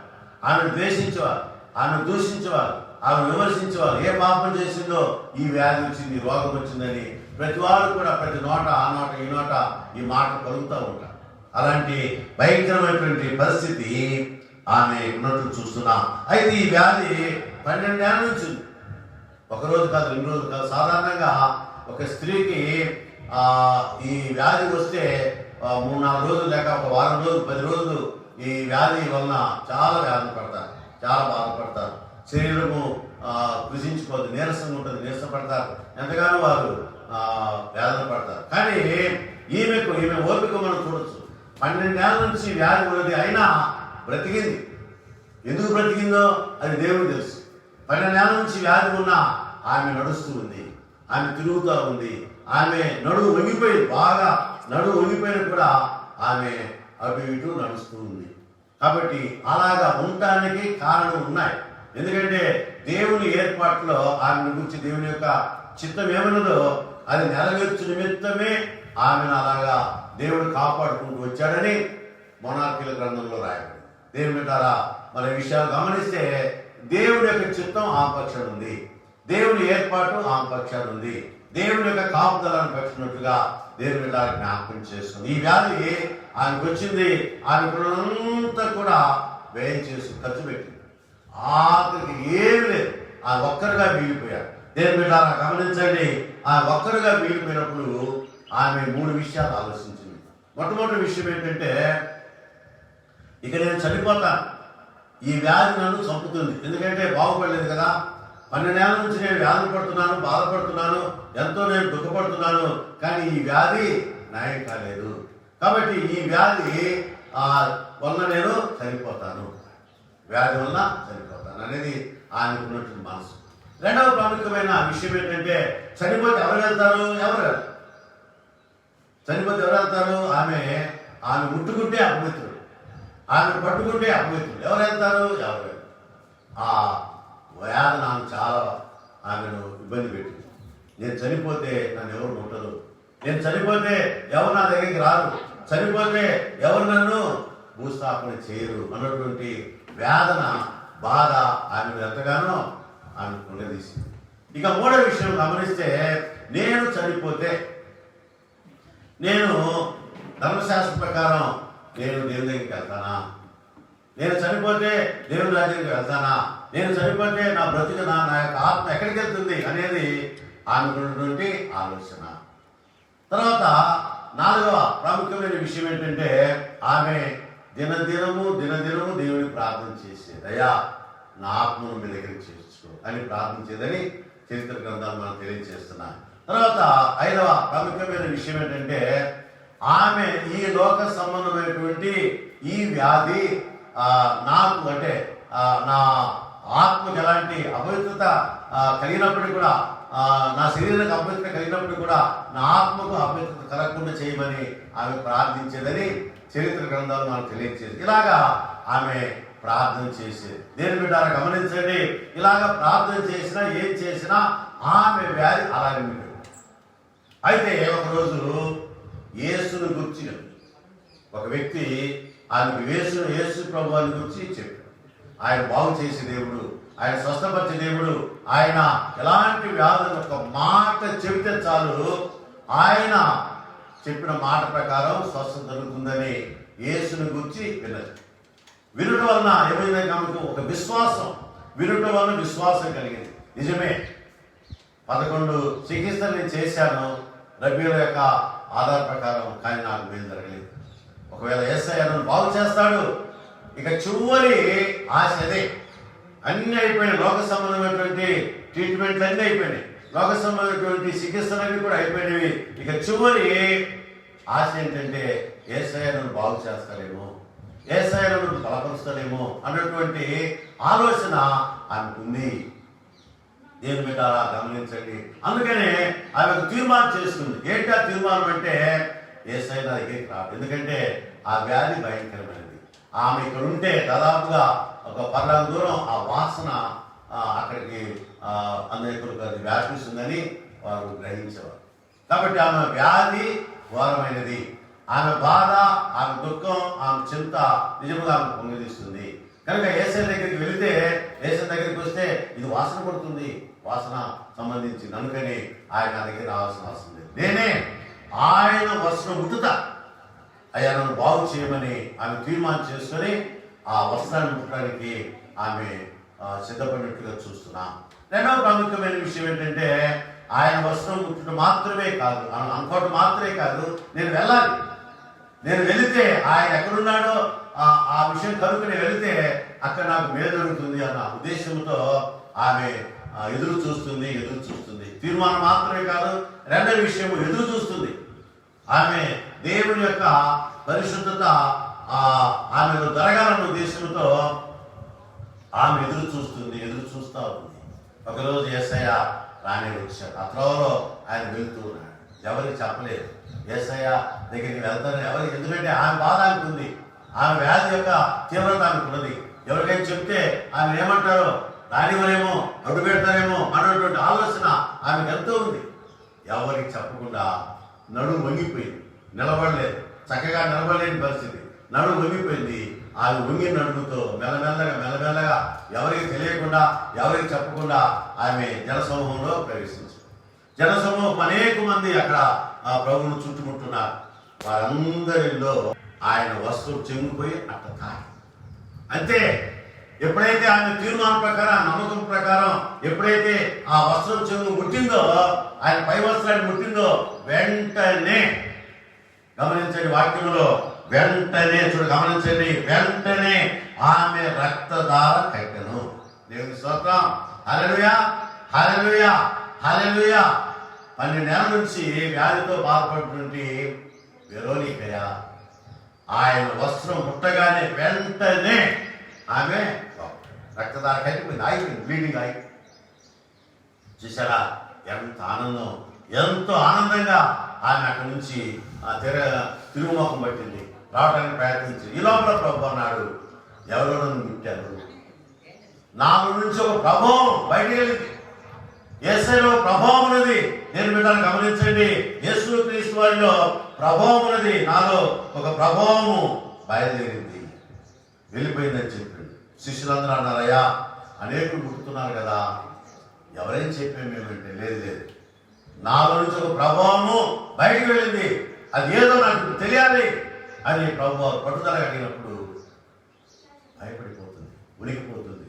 ఆమెను ద్వేషించేవారు, ఆమెను దూషించేవారు, ఆమెను విమర్శించేవారు. ఏ పాపం చేసిందో ఈ వ్యాధి వచ్చింది, రోగం వచ్చిందని ప్రతి వారు కూడా ప్రతి నోట ఆ నోట ఈ నోట ఈ మాట కలుగుతూ ఉంటారు. అలాంటి భయంకరమైనటువంటి పరిస్థితి ఆమె ఉన్నట్టు చూస్తున్నాం. అయితే ఈ వ్యాధి 12 ఏళ్ళ నుంచి ఒకరోజు కాదు, 2 రోజులు కాదు. సాధారణంగా ఒక స్త్రీకి ఈ వ్యాధి వస్తే 3-4 రోజులు లేక ఒక వారం రోజులు 10 రోజులు ఈ వ్యాధి వలన చాలా వ్యాధి పడతారు, చాలా బాధపడతారు. శరీరము కృషించిపోతుంది, నీరసంగా ఉంటుంది, నీరసపడతారు, ఎంతగానో వారు వేదన పడతారు. కానీ ఈమె ఓపిక మనం చూడొచ్చు. 12 ఏళ్ళ నుంచి వ్యాధి ఉన్నది, అయినా బ్రతికింది. ఎందుకు బ్రతికిందో అది దేవుడు తెలుసు. 12 ఏళ్ళ నుంచి వ్యాధి ఉన్నా ఆమె నడుస్తూ ఉంది, ఆమె తిరుగుతూ ఉంది. ఆమె నడువు వంగిపోయింది, బాగా నడువు వంగిపోయిన కూడా ఆమె అటు ఇటు నడుస్తూ ఉంది. కాబట్టి అలాగా ఉండటానికి కారణం ఉన్నాయి. ఎందుకంటే దేవుని ఏర్పాటులో ఆమె గురించి దేవుని యొక్క చిత్తం ఏమన్నదో అది నెరవేర్చు నిమిత్తమే ఆమెను అలాగా దేవుడు కాపాడుకుంటూ వచ్చాడని మొనార్కీల గ్రంథంలో రాయబడింది. దేవుని బిడ్డలారా, మన విషయాలు గమనిస్తే దేవుని యొక్క చిత్తం ఆ పక్షాన ఉంది, దేవుని ఏర్పాటు ఆ పక్షాన ఉంది, దేవుని యొక్క కాపుదలను పెట్టినట్టుగా దేవుని బిడ్డలారా జ్ఞాపకం చేసుకుంది. ఈ వ్యాధి ఆమెకు వచ్చింది, ఆమె పిల్లలంతా కూడా వ్యయం చేసి ఖర్చు పెట్టింది. ఆఖరికి ఏమి లేదు, ఆ ఒక్కరుగా మిగిలిపోయారు. దేవుని బిడ్డలారా గమనించండి, ఆ ఒక్కరుగా మిగిలిపోయినప్పుడు ఆమె 3 విషయాలు ఆలోచించింది. మొట్టమొదటి విషయం ఏంటంటే, ఇక నేను చనిపోతాను, ఈ వ్యాధి నన్ను చంపుతుంది. ఎందుకంటే బాగుపడలేదు కదా, 12 ఏళ్ళ నుంచి నేను వ్యాధి పడుతున్నాను, బాధపడుతున్నాను, ఎంతో నేను దుఃఖపడుతున్నాను, కానీ ఈ వ్యాధి నయం కాలేదు. కాబట్టి ఈ వ్యాధి వలన నేను చనిపోతాను, వ్యాధి వలన చనిపోతాను అనేది ఆయనకున్నటువంటి మనసు. రెండవ ప్రాముఖ్యమైన విషయం ఏంటంటే, చనిపోతే ఎవరు వెళ్తారు? చనిపోతే ఎవరు వెళ్తారు? ఆమె ముట్టుకుంటే అపవిత్రుడు, ఆమె పట్టుకుంటే అపవిత్రుడు. ఎవరు వెళ్తారు? ఎవరు? ఆ వ్యాధి నాకు చాలా ఆమెను ఇబ్బంది పెట్టింది. నేను చనిపోతే నన్ను ఎవరు ముట్టరు, నేను చనిపోతే ఎవరు నా దగ్గరికి రారు, చనిపోతే ఎవరు నన్ను భూస్థాపన చేయరు అన్నటువంటి వేదన, బాధ ఆమెను ఎంతగానో ఆమె కుండదీసింది. ఇక 3వ విషయం గమనిస్తే, నేను చనిపోతే నేను ధర్మశాస్త్రం ప్రకారం నేను దేవుని దగ్గరికి వెళ్తానా? నేను చనిపోతే దేవుని రాజ్యానికి వెళ్తానా? నేను చనిపోతే నా బ్రతుకు నా యొక్క ఆత్మ ఎక్కడికి వెళ్తుంది అనేది ఆమెకున్నటువంటి ఆలోచన. తర్వాత 4వ ప్రాముఖ్యమైన విషయం ఏంటంటే, ఆమె దినదినము దేవుని ప్రార్థన చేసేది. అయ్యా, నా ఆత్మను మీ దగ్గరికి చేర్చుకో అని ప్రార్థించేదని చరిత్ర గ్రంథాలు మనం తెలియజేస్తున్నాం. తర్వాత 5వ ప్రాముఖ్యమైన విషయం ఏంటంటే, ఆమె ఈ లోక సంబంధమైనటువంటి ఈ వ్యాధి నాకు అంటే నా ఆత్మకు ఎలాంటి అపవిత్రత కలిగినప్పటికీ కూడా, నా శరీరానికి అపవిత్రత కలిగినప్పుడు కూడా నా ఆత్మకు అపవిత్రత కలగకుండా చేయమని ఆమె ప్రార్థించేదని చరిత్ర గ్రంథాలు మనకు తెలియజేది. ఇలాగా ఆమె ప్రార్థన చేసేది. దేని బిడ్డారా గమనించండి, ఇలాగా ప్రార్థన చేసినా ఏం చేసినా ఆమె వ్యాధి అలాగే ఉంటుంది. అయితే ఒకరోజు యేసును గురించి ఒక వ్యక్తి ఆమెకు యేసు ప్రభువుని గురించి చెప్పాడు. ఆయన బాగు చేసే దేవుడు, ఆయన స్వస్థపరిచే దేవుడు, ఆయన ఎలాంటి వ్యాధులు ఒక మాట చెబితే చాలు ఆయన చెప్పిన మాట ప్రకారం స్వస్థత జరుగుతుందని యేసుని గురించి విన్నది. వినడం వలన ఏమైంది? ఆమెకు ఒక విశ్వాసం, వినడం వలన విశ్వాసం కలిగింది. నిజమే, 11 చికిత్సలు నేను చేశాను రబీల యొక్క ఆధార ప్రకారం, కానీ నాకు మేలు జరగలేదు. ఒకవేళ యేసయ్య నన్ను బాగు చేస్తాడు, ఇక చివరి ఆశ అదే. అన్నీ అయిపోయినాయి, లోక సంబంధమైనటువంటి ట్రీట్మెంట్లు అన్నీ అయిపోయినాయి, లోక సంబంధమైనటువంటి చికిత్సలన్నీ కూడా అయిపోయినవి. ఇక చివరి ఆశ ఏంటంటే, యేసయ్య నన్ను బాగు చేస్తాడేమో, యేసయ్య నన్ను బలపరుస్తాడేమో అన్నటువంటి ఆలోచన ఆమెకుంది. దేవుని బిడ్డలారా గమనించండి. అందుకనే ఆమె తీర్మానం చేసుకుంది. ఏంటి ఆ తీర్మానం అంటే, యేసయ్య నా దగ్గరికి రాదు. ఎందుకంటే ఆ వ్యాధి భయంకరమైనది. ఆమె ఇక్కడ ఉంటే దాదాపుగా ఒక 10 దూరం ఆ వాసన అక్కడికి అనేకులకు అది వ్యాపిస్తుందని వారు గ్రహించేవారు. కాబట్టి ఆమె వ్యాధి ఘోరమైనది. ఆమె బాధ, ఆమె దుఃఖం, ఆమె చింత నిజంగా ఆమె పొంగిదిస్తుంది. కనుక యేసయ్య దగ్గరికి వెళితే, యేసయ్య దగ్గరికి వస్తే ఇది వాసన పడుతుంది, వాసన సంబంధించింది, అందుకని ఆయన దగ్గర రావాల్సిన అవసరం లేదు. నేనే ఆయన వస్త్రం ముట్టుతా, అయ్యా నన్ను బాగు చేయమని ఆమె తీర్మానం చేసుకొని ఆ వస్త్రాన్ని ముట్టడానికి ఆమె సిద్ధపడినట్టుగా చూస్తున్నా. రెండవ ప్రాముఖ్యమైన విషయం ఏంటంటే ఆయన వస్త్రం ముట్టడం మాత్రమే కాదు, అనుకోవటం మాత్రమే కాదు, నేను వెళ్ళాలి. నేను వెళితే ఆయన ఎక్కడున్నాడో ఆ విషయం కనుక్కుని వెళితే అక్కడ నాకు మేలు జరుగుతుంది అన్న ఉద్దేశంతో ఆమె ఎదురు చూస్తుంది. తీర్మానం మాత్రమే కాదు, రెండవ విషయము ఎదురు చూస్తుంది. ఆమె దేవుని యొక్క పరిశుద్ధత ఆమెలో జరగాలన్న ఉద్దేశంతో ఆమె ఎదురు చూస్తూ ఉంది. ఒకరోజు యేసయ్య రానే వచ్చాడు. ఆ త్రోవలో ఆయన వెళ్తూ ఉన్నాడు. ఎవరికి చెప్పలేదు యేసయ్య దగ్గరికి వెళ్తానని ఎవరికి, ఎందుకంటే ఆమె బాధ అనుకుంది, ఆమె వ్యాధి యొక్క తీవ్రత అనుకున్నది. ఎవరికైనా చెప్తే ఆమె ఏమంటారో, రానివరేమో, అడ్డు పెడతారేమో అన్నటువంటి ఆలోచన ఆమెకు ఎంతో ఉంది. ఎవరికి చెప్పకుండా నడుము వంగిపోయింది, నిలబడలేదు, చక్కగా నిలబడలేని పరిస్థితి, నడుము వంగిపోయింది. ఆమె వంగి నడుముతో మెల్లమెల్లగా ఎవరికి తెలియకుండా, ఎవరికి చెప్పకుండా ఆమె జనసమూహంలో ప్రవేశించింది. జనసమూహం అనేక మంది అక్కడ ఆ ప్రభువును చుట్టుముట్టున్నారు. వారందరిలో ఆయన వస్త్రం చెంగిపోయి అట్ట కాదు. అంతే, ఎప్పుడైతే ఆమె తీర్మానం ప్రకారం, నమ్మకం ప్రకారం ఎప్పుడైతే ఆ వస్త్రం చెంగు ముట్టిందో, ఆయన పై వస్త్రాన్ని ముట్టిందో, వెంటనే గమనించండి వాక్యంలో, వెంటనే ఆమె రక్తధార కట్టెను. దేవుని స్తోత్రం. హల్లెలూయా, హల్లెలూయా, హల్లెలూయా. 12 నెలల నుంచి వ్యాధితో బాధపడుతుంటే వెరోనికయ ఆయన వస్త్రం ముట్టగానే వెంటనే ఆమె రక్తధార కట్టిపోయింది, ఆగిపోయింది, బ్లీడింగ్ ఆగి. చూసారా ఎంత ఆనందం, ఎంతో ఆనందంగా ఆమె అక్కడి నుంచి తిరుగుముఖం పట్టింది, రావడానికి ప్రయత్నించింది. ఈ లోపల ప్రభు అన్నాడు, ఎవరో నన్ను ముట్టారు, నాలో నుంచి ఒక ప్రభావం బయటికి వెళ్ళింది. యేసయ్యలో ప్రభావం ఉన్నది. నేను బిడ్డను గమనించండి, యేసుక్రీస్తు వారిలో ప్రభావం ఉన్నది. నాలో ఒక ప్రభావము బయలుదేరింది, వెళ్ళిపోయిందని చెప్పాడు. శిష్యులందరూ అన్నారయ్యా, అనేకులు ముట్టుతున్నారు కదా, ఎవరేం చెప్పామేమంటే, లేదు, నాలో నుంచి ఒక ప్రభావము బయటికి వెళ్ళింది, అది ఏదో నాకు తెలియాలి అని ప్రభు పట్టుదల అడిగినప్పుడు భయపడిపోతుంది, ఉనికిపోతుంది.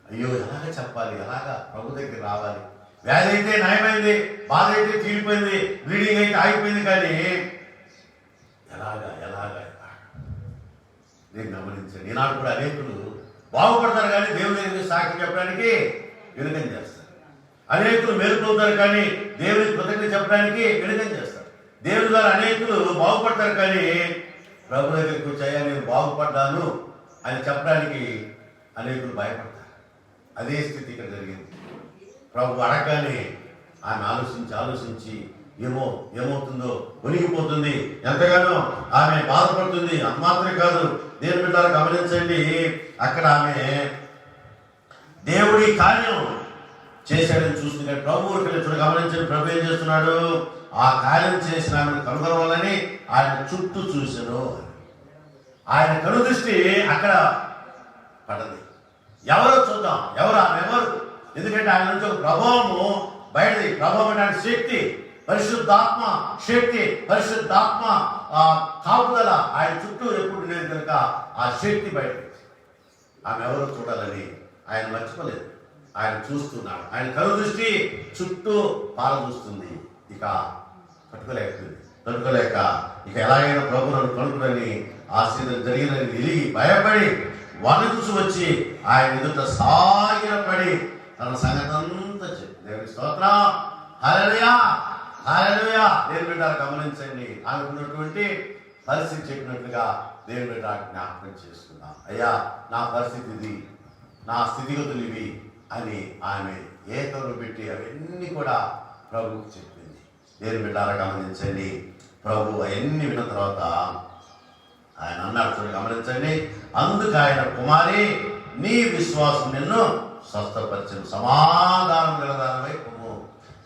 అయ్యో ఎలాగ చెప్పాలి, ఎలాగా ప్రభు దగ్గర రావాలి? వ్యాధి అయితే నయమైంది, బాధ అయితే తీరిపోయింది, బ్లీడింగ్ అయితే ఆగిపోయింది, కానీ ఎలాగా నేను గమనించండి. ఈనాడు కూడా అనేకులు బాగుపడతారు కానీ దేవుని దగ్గర సాక్ష్యం చెప్పడానికి వెనుకం చేస్తారు. అనేకులు మేలుకొలుతారు కానీ దేవుని కృతజ్ఞత చెప్పడానికి వెనుకం చేస్తారు. దేవుని ద్వారా అనేకులు బాగుపడతారు కానీ ప్రభు దగ్గరికి వచ్చాయా నేను బాగుపడ్డాను అని చెప్పడానికి అనేకులు భయపడతారు. అదే స్థితి ఇక్కడ జరిగింది. ప్రభు అడగగానే ఆమె ఆలోచించి ఏమవుతుందో వణిగిపోతుంది, ఎంతగానో ఆమె బాధపడుతుంది. అంత మాత్రమే కాదు, దేవుని బిడ్డలు గమనించండి, అక్కడ ఆమె దేవుడి కార్యం చేశాడని చూస్తుంది. ప్రభు గమనించండి, ప్రభు ఏం చేస్తున్నాడు, ఆ కార్యం చేసిన ఆమెను కనుగొనవాలని ఆయన చుట్టూ చూశాను. ఆయన కనుదృష్టి అక్కడ పడది. ఎవరో చూద్దాం, ఆమె ఎవరు? ఎందుకంటే ఆయన నుంచి ఒక ప్రభావము బయటది. ప్రభావం అంటే శక్తి, పరిశుద్ధాత్మ శక్తి, పరిశుద్ధాత్మ కాపుదల ఆయన చుట్టూ ఎప్పుడు లేదు కనుక ఆ శక్తి బయట. ఆమె ఎవరో చూడాలని ఆయన మర్చిపోలేదు, ఆయన చూస్తున్నాడు. ఆయన కనుదృష్టి చుట్టూ పాల చూస్తుంది. ఇక తట్టుకోలేక ఇక ఎలాగైనా ప్రభు నన్ను కనుక్కుని ఆశీర్వాదం జరిగినని వెలిగి భయపడి వణుకుచు వచ్చి ఆయన ఎదుట సాగిలపడి తన సంగతి అంతా చెప్పి, దేవుని స్తోత్రం, హల్లెలూయా, హల్లెలూయా. దేవుని బిడ్డ గమనించండి, ఆమెకున్నటువంటి పరిస్థితి చెప్పినట్లుగా దేవుని బిడ్డ జ్ఞాపకం చేసుకున్నాం. అయ్యా నా పరిస్థితి ఇది, నా స్థితిగతులు ఇవి అని ఆమె ఏకలు పెట్టి అవన్నీ కూడా ప్రభువుకు చెప్పింది. దేవుని బిడ్డలా గమనించండి, ప్రభు అవన్నీ విన్న తర్వాత ఆయన అన్నాడు, చూడండి గమనించండి, అందుకు ఆయన, కుమారి నీ విశ్వాసం నిన్ను స్వస్థపరిచను, సమాధానం గలదానమై పొమ్ము,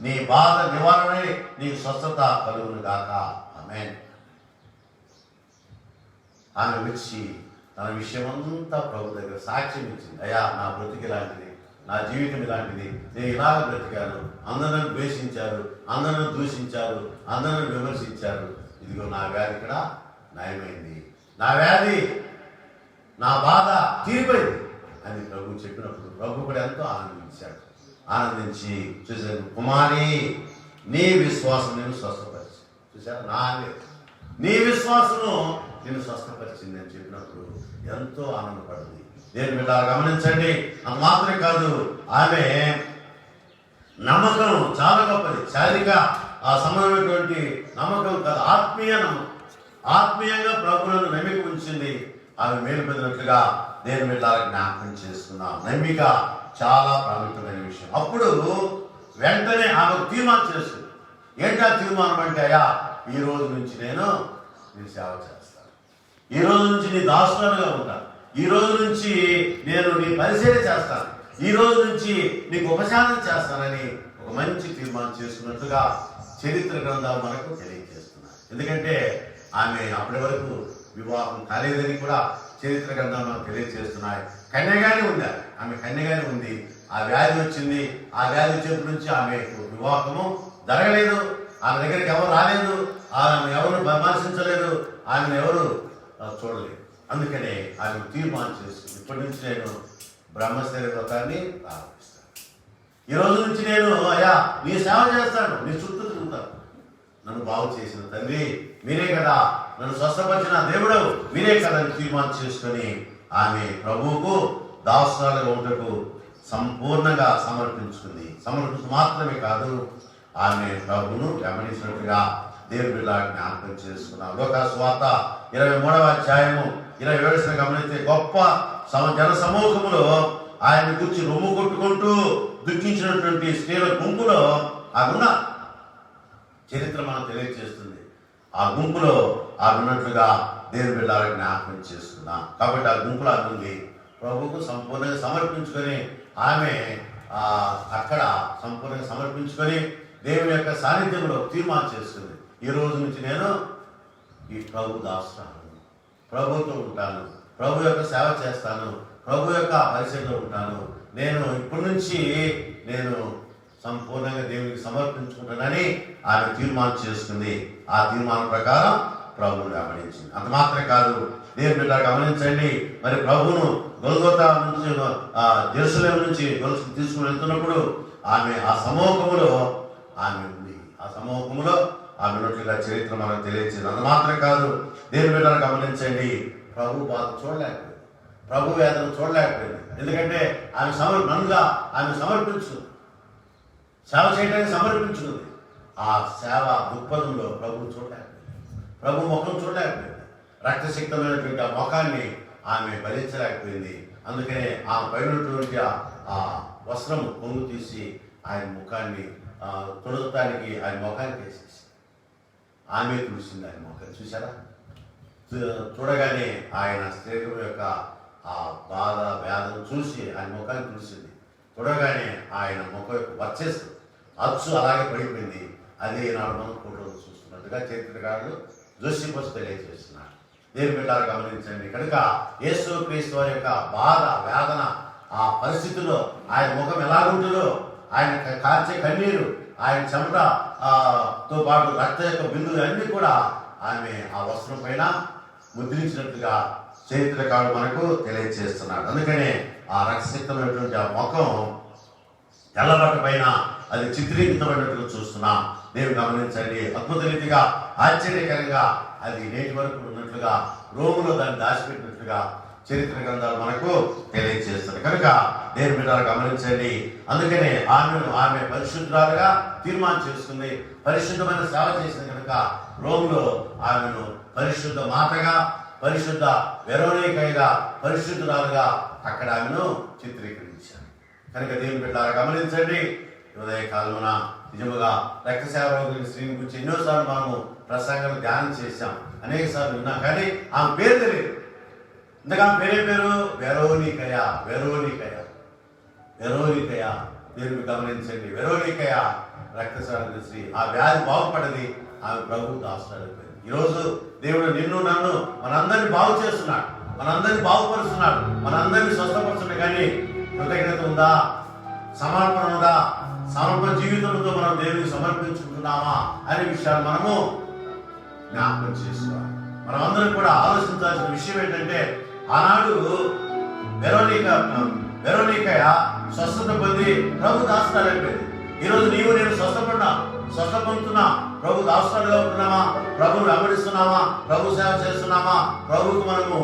నీ బాధ నివారణై నీకు స్వస్థత కలుగును గాక. ఆమేన్. ఆమె వచ్చి తన విషయమంతా ప్రభు దగ్గర సాక్ష్యం ఇచ్చింది. అయ్యా నా బ్రతికి ఇలాంటిది, నా జీవితం ఇలాంటిది, నేను ఇలాగ బ్రతికాను, అందరూ ద్వేషించారు, అందరూ దూషించారు, అందరూ విమర్శించారు, ఇదిగో నా వ్యాధి ఇక్కడ నయమైంది, నా వ్యాధి, నా బాధ తీరిపోయింది అని ప్రభు చెప్పినప్పుడు ప్రభు కూడా ఎంతో ఆనందించాడు. ఆనందించి చూసారు, కుమారి నీ విశ్వాసం నేను స్వస్థపరిచి, చూసారా, నీ విశ్వాసము నేను స్వస్థపరిచింది అని చెప్పినప్పుడు ఎంతో ఆనందపడింది. దేవుని బిడ్డ గమనించండి. అది మాత్రమే కాదు, ఆమె నమ్మకం చాలా గొప్పది. శారీరక ఆ సంబంధమైనటువంటి నమ్మకం కాదు, ఆత్మీయ నమ్మకం. ఆత్మీయంగా ప్రభువులను నమ్మిక ఉంచింది. ఆమె మేలు పొందినట్లుగా దేవుని బిడ్డ జ్ఞాపకం చేసుకున్నాం. నమ్మిక చాలా ప్రాముఖ్యమైన విషయం. అప్పుడు వెంటనే ఆమె తీర్మానం చేస్తుంది. ఏంటా తీర్మానం అంటే, అయ్యా ఈ రోజు నుంచి నేను సేవ చేస్తాను, ఈ రోజు నుంచి నీ దాసులుగా ఉంటాను, ఈ రోజు నుంచి నేను నీ పరిచర్య చేస్తాను, ఈ రోజు నుంచి నీకు ఉపశాంతం చేస్తానని ఒక మంచి తీర్మానం చేసుకున్నట్టుగా చరిత్ర గ్రంథాలు మనకు తెలియజేస్తున్నాయి. ఎందుకంటే ఆమె అప్పటి వరకు వివాహం కాలేదని కూడా చరిత్ర గ్రంథాలు మనకు తెలియజేస్తున్నాయి. కన్యగానే ఉంది, ఆమె కన్యగానే ఉంది. ఆ వ్యాధి వచ్చింది. ఆ వ్యాధి వచ్చేప్పటి నుంచి ఆమెకు వివాహము జరగలేదు. ఆమె దగ్గరికి ఎవరు రాలేదు, ఆమె ఎవరు విమర్శించలేదు, ఆమెను ఎవరు చూడలేదు. అందుకనే ఆమె తీర్మానం చేసుకుంది, ఇప్పటి నుంచి నేను బ్రహ్మచర్య వ్రతాన్ని ప్రారంభిస్తాను. ఈ రోజు నుంచి నేను అయ్యా నీ సేవ చేస్తాను, నీ చుట్టూ తిరుగుతాను. నన్ను బాగు చేసిన తండ్రి మీరే కదా, నన్ను స్వస్థపరిచిన దేవుడు మీరే కదా అని తీర్మానం చేసుకొని ఆమె ప్రభువుకు దాసురాలుగా ఉంటకు సంపూర్ణంగా సమర్పించుకుంది. సమర్పించు మాత్రమే కాదు, ఆమె ప్రభువును గమనించినట్టుగా దేవుని బిడ్డ జ్ఞాపకం చేసుకున్నాం. లోకాసు సువార్త 23వ అధ్యాయము 27 గమనిస్తే, గొప్ప జన సమూహములో ఆయన గురించి రొమ్ము కొట్టుకుంటూ దుఃఖించినటువంటి స్త్రీల గుంపులో ఆమె చరిత్ర మనం తెలియజేస్తుంది. ఆ గుంపులో ఆమె ఉన్నట్లుగా దేవుని బిడ్డ జ్ఞాపకం చేసుకున్నాం. కాబట్టి ఆ గుంపులో ఆమె ఉంది. ప్రభువుకు సంపూర్ణంగా సమర్పించుకొని ఆమె అక్కడ సంపూర్ణంగా సమర్పించుకొని దేవుని యొక్క సాన్నిధ్యంలో తీర్మానం చేసుకుంది. ఈ రోజు నుంచి నేను ఈ ప్రభు దాసురాలను, ప్రభుతో ఉంటాను, ప్రభు యొక్క సేవ చేస్తాను, ప్రభు యొక్క పరిచయంలో ఉంటాను, నేను ఇప్పటి నుంచి నేను సంపూర్ణంగా దేవునికి సమర్పించుకుంటానని ఆమె తీర్మానం చేసుకుంది. ఆ తీర్మానం ప్రకారం ప్రభువును గమనించింది. అంత మాత్రమే కాదు, దేవుని బిడ్డ గమనించండి, మరి ప్రభువును గొల్గొతా నుంచి జెరూసలేము నుంచి తీసుకుని వెళ్తున్నప్పుడు ఆమె ఆ సమూహములో ఆమె ఉంది. ఆ సమూహములో ఆమె ఉన్నట్లుగా చరిత్ర మనకు తెలియజేది. అంత మాత్రమే కాదు, దేవుని బిడ్డను గమనించండి, ప్రభు బాధ చూడలేకపోయింది, ప్రభు వేదన చూడలేకపోయింది. ఎందుకంటే ఆమె నన్నుగా ఆమె సమర్పించుకుంది, సేవ చేయడానికి సమర్పించుకుంది. ఆ సేవ దృక్పథంలో ప్రభు చూడలేకపోయింది, ప్రభు ముఖం చూడలేకపోయింది. రక్తశక్తమైనటువంటి ఆ ముఖాన్ని ఆమె భరించలేకపోయింది. అందుకనే ఆమె పైనటువంటి ఆ వస్త్రము పొంగు తీసి ఆయన ముఖాన్ని తొడగటానికి ఆయన ముఖానికి వేసేసి ఆమె చూసింది. ఆయన ముఖం చూసారా, చూడగానే ఆయన శరీరం యొక్క ఆ బాధ వేదన చూసి ఆయన ముఖాన్ని చూసింది. చూడగానే ఆయన ముఖం యొక్క వర్చస్సు అచ్చు అలాగే పడిపోయింది. అదే ఈనాడు మనం ఫోటోలు చూస్తున్నట్టుగా చరిత్రకారులు జోసిఫస్ తెలియజేస్తున్నారు. దేవుని బిడ్డలు గమనించండి. కనుక యేసు క్రీస్తు వారి యొక్క బాధ వేదన ఆ పరిస్థితుల్లో ఆయన ముఖం ఎలాగుంటుందో, ఆయన కార్చే కన్నీరు, ఆయన చెమట తో పాటు రక్త యొక్క బిందువులు అన్నీ కూడా ఆమె ఆ వస్త్రం పైన ముద్రించినట్లుగా చరిత్రకారుడు మనకు తెలియజేస్తున్నాడు. అందుకనే ఆ రక్తసిక్తమైనటువంటి ఆ ముఖం తెల్లబట్ట పైన అది చిత్రీకృతమైనట్టుగా చూస్తున్నాం. దేవుని గమనించండి, అద్భుత రీతిగా ఆశ్చర్యకరంగా అది నేటి వరకు ఉన్నట్లుగా రోములో దాన్ని దాచిపెట్టినట్లుగా చరిత్ర గ్రంథాలు మనకు తెలియజేస్తుంది. కనుక దేవుని బిడ్డలు గమనించండి. అందుకనే ఆమె పరిశుద్ధురాలుగా తీర్మానం చేసుకుంది, పరిశుద్ధమైన సేవ చేసింది. కనుక రోములో ఆమెను పరిశుద్ధ మాతగా, పరిశుద్ధ వెరోనికగా, పరిశుద్ధురాలుగా అక్కడ ఆమెను చిత్రీకరించారు. కనుక దేవుని బిడ్డలు గమనించండి. ఉదయ కాలమున నిజముగా రక్తసేవ రోగుల స్త్రీని గురించి ఎన్నోసార్లు మనము ప్రసంగాలు ధ్యానం చేశాం, అనేక సార్లు విన్నాం. కానీ ఆమె పేరు తెలియదు. ఇంతగా పేరే పేరు వెరోనికయ. దేవుని గమనించండి, వెరోనికయ రక్తస్రావ స్త్రీ. ఆ వ్యాధి బాగుపడది, ఆమె ప్రభు దాసురాలైపోయింది. ఈరోజు దేవుడు నిన్ను నన్ను మనందరినీ బాగు చేస్తున్నాడు, మనందరినీ బాగుపరుస్తున్నాడు, మనందరినీ స్వస్థపరుస్తున్నాడు. కానీ కృతజ్ఞత ఉందా, సమర్పణ ఉందా, సమర్పణ జీవితంతో మనం దేవునికి సమర్పించుకుంటున్నామా అనే విషయాలు మనము జ్ఞాపకం చేసుకోవాలి. మనం అందరం కూడా ఆలోచించాల్సిన విషయం ఏంటంటే, ఆనాడు వెరోనికయ స్వస్థత పొంది ప్రభు దాసురాలు అయిపోయింది. ఈరోజు నీవు నేను స్వస్థ పొందుతున్నా, ప్రభు దాసురాలుగా ఉంటున్నామా, ప్రభుని వెంబడిస్తున్నామా, ప్రభు సేవ చేస్తున్నామా, ప్రభుకు మనము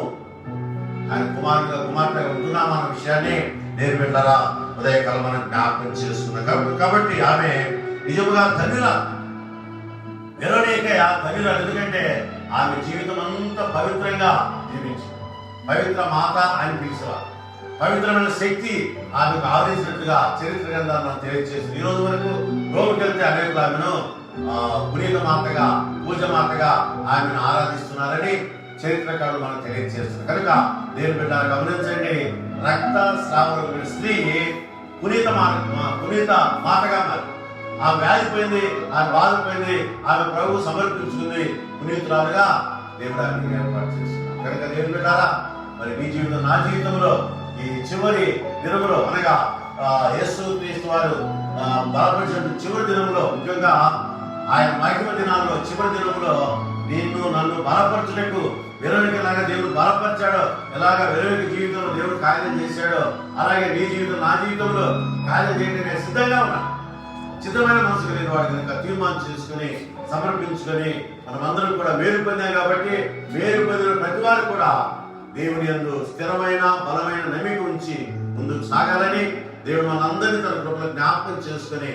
ఆయన కుమార్తెగా ఉంటున్నామా అన్న విషయాన్ని నేను బిడ్డలారా ఉదయకాలం మనం జ్ఞాపకం చేసుకున్నాం. కాబట్టి ఆమె నిజముగా ధన్యురాలు. వెరోనికయ ధన్యురాలు. ఎందుకంటే ఆమె జీవితం అంతా పవిత్రంగా జీవించింది. పవిత్ర మాత అని పిలిచేవారు. పవిత్రమైన శక్తి ఆమెకు ఆవరించినట్టుగా చరిత్ర గ్రంథాలు మనం తెలియజేస్తుంది. ఈ రోజు వరకు రోగుకి వెళ్తే అనేకులు ఆమెను పునీత మాతగా, పూజ మాతగా ఆమెను ఆరాధిస్తున్నారని చరిత్రకారులు మనకు తెలియజేస్తుంది. కనుక దేవుని బిడ్డలు గమనించండి, రక్తస్రావ స్త్రీ పునీత మాతగా మారి ఆమె వ్యాధిపోయింది, ఆమె బాధపోయింది, ఆమె ప్రభు సమర్పించుకుంది, పునీతురాలుగా దేవుడు ఆమెను ఏర్పాటు చేస్తున్నారు. కనుక దేవుని బిడ్డలారా, మరి మీ జీవితం నా జీవితంలో ఈ చివరి దినములో అనగా యేసు క్రీస్తు వారు బలపరిచిన చివరి దినంలో, ముఖ్యంగా ఆయన మహిమ దినాల్లో చివరి దినంలో నన్ను బలపరచుటకు వెరోనికలాగా దేవుడు బలపరిచాడో, ఎలాగ వెరోనిక జీవితంలో దేవుడు కార్యం చేశాడో, అలాగే నీ జీవితం నా జీవితంలో కార్యం చేయడానికి సిద్ధంగా ఉన్నా. చిత్తమైన మనసు కలిగిన వాడు కనుక తీర్మానం చేసుకుని సమర్పించుకొని మనమందరం కూడా మేలు పొందాం. కాబట్టి మేలు పొందిన ప్రతి వారు కూడా దేవుని యందు స్థిరమైన బలమైన నమ్మిక ఉంచి ముందుకు సాగాలని దేవుడు మనందరినీ తన కృపలో జ్ఞాపకం చేసుకుని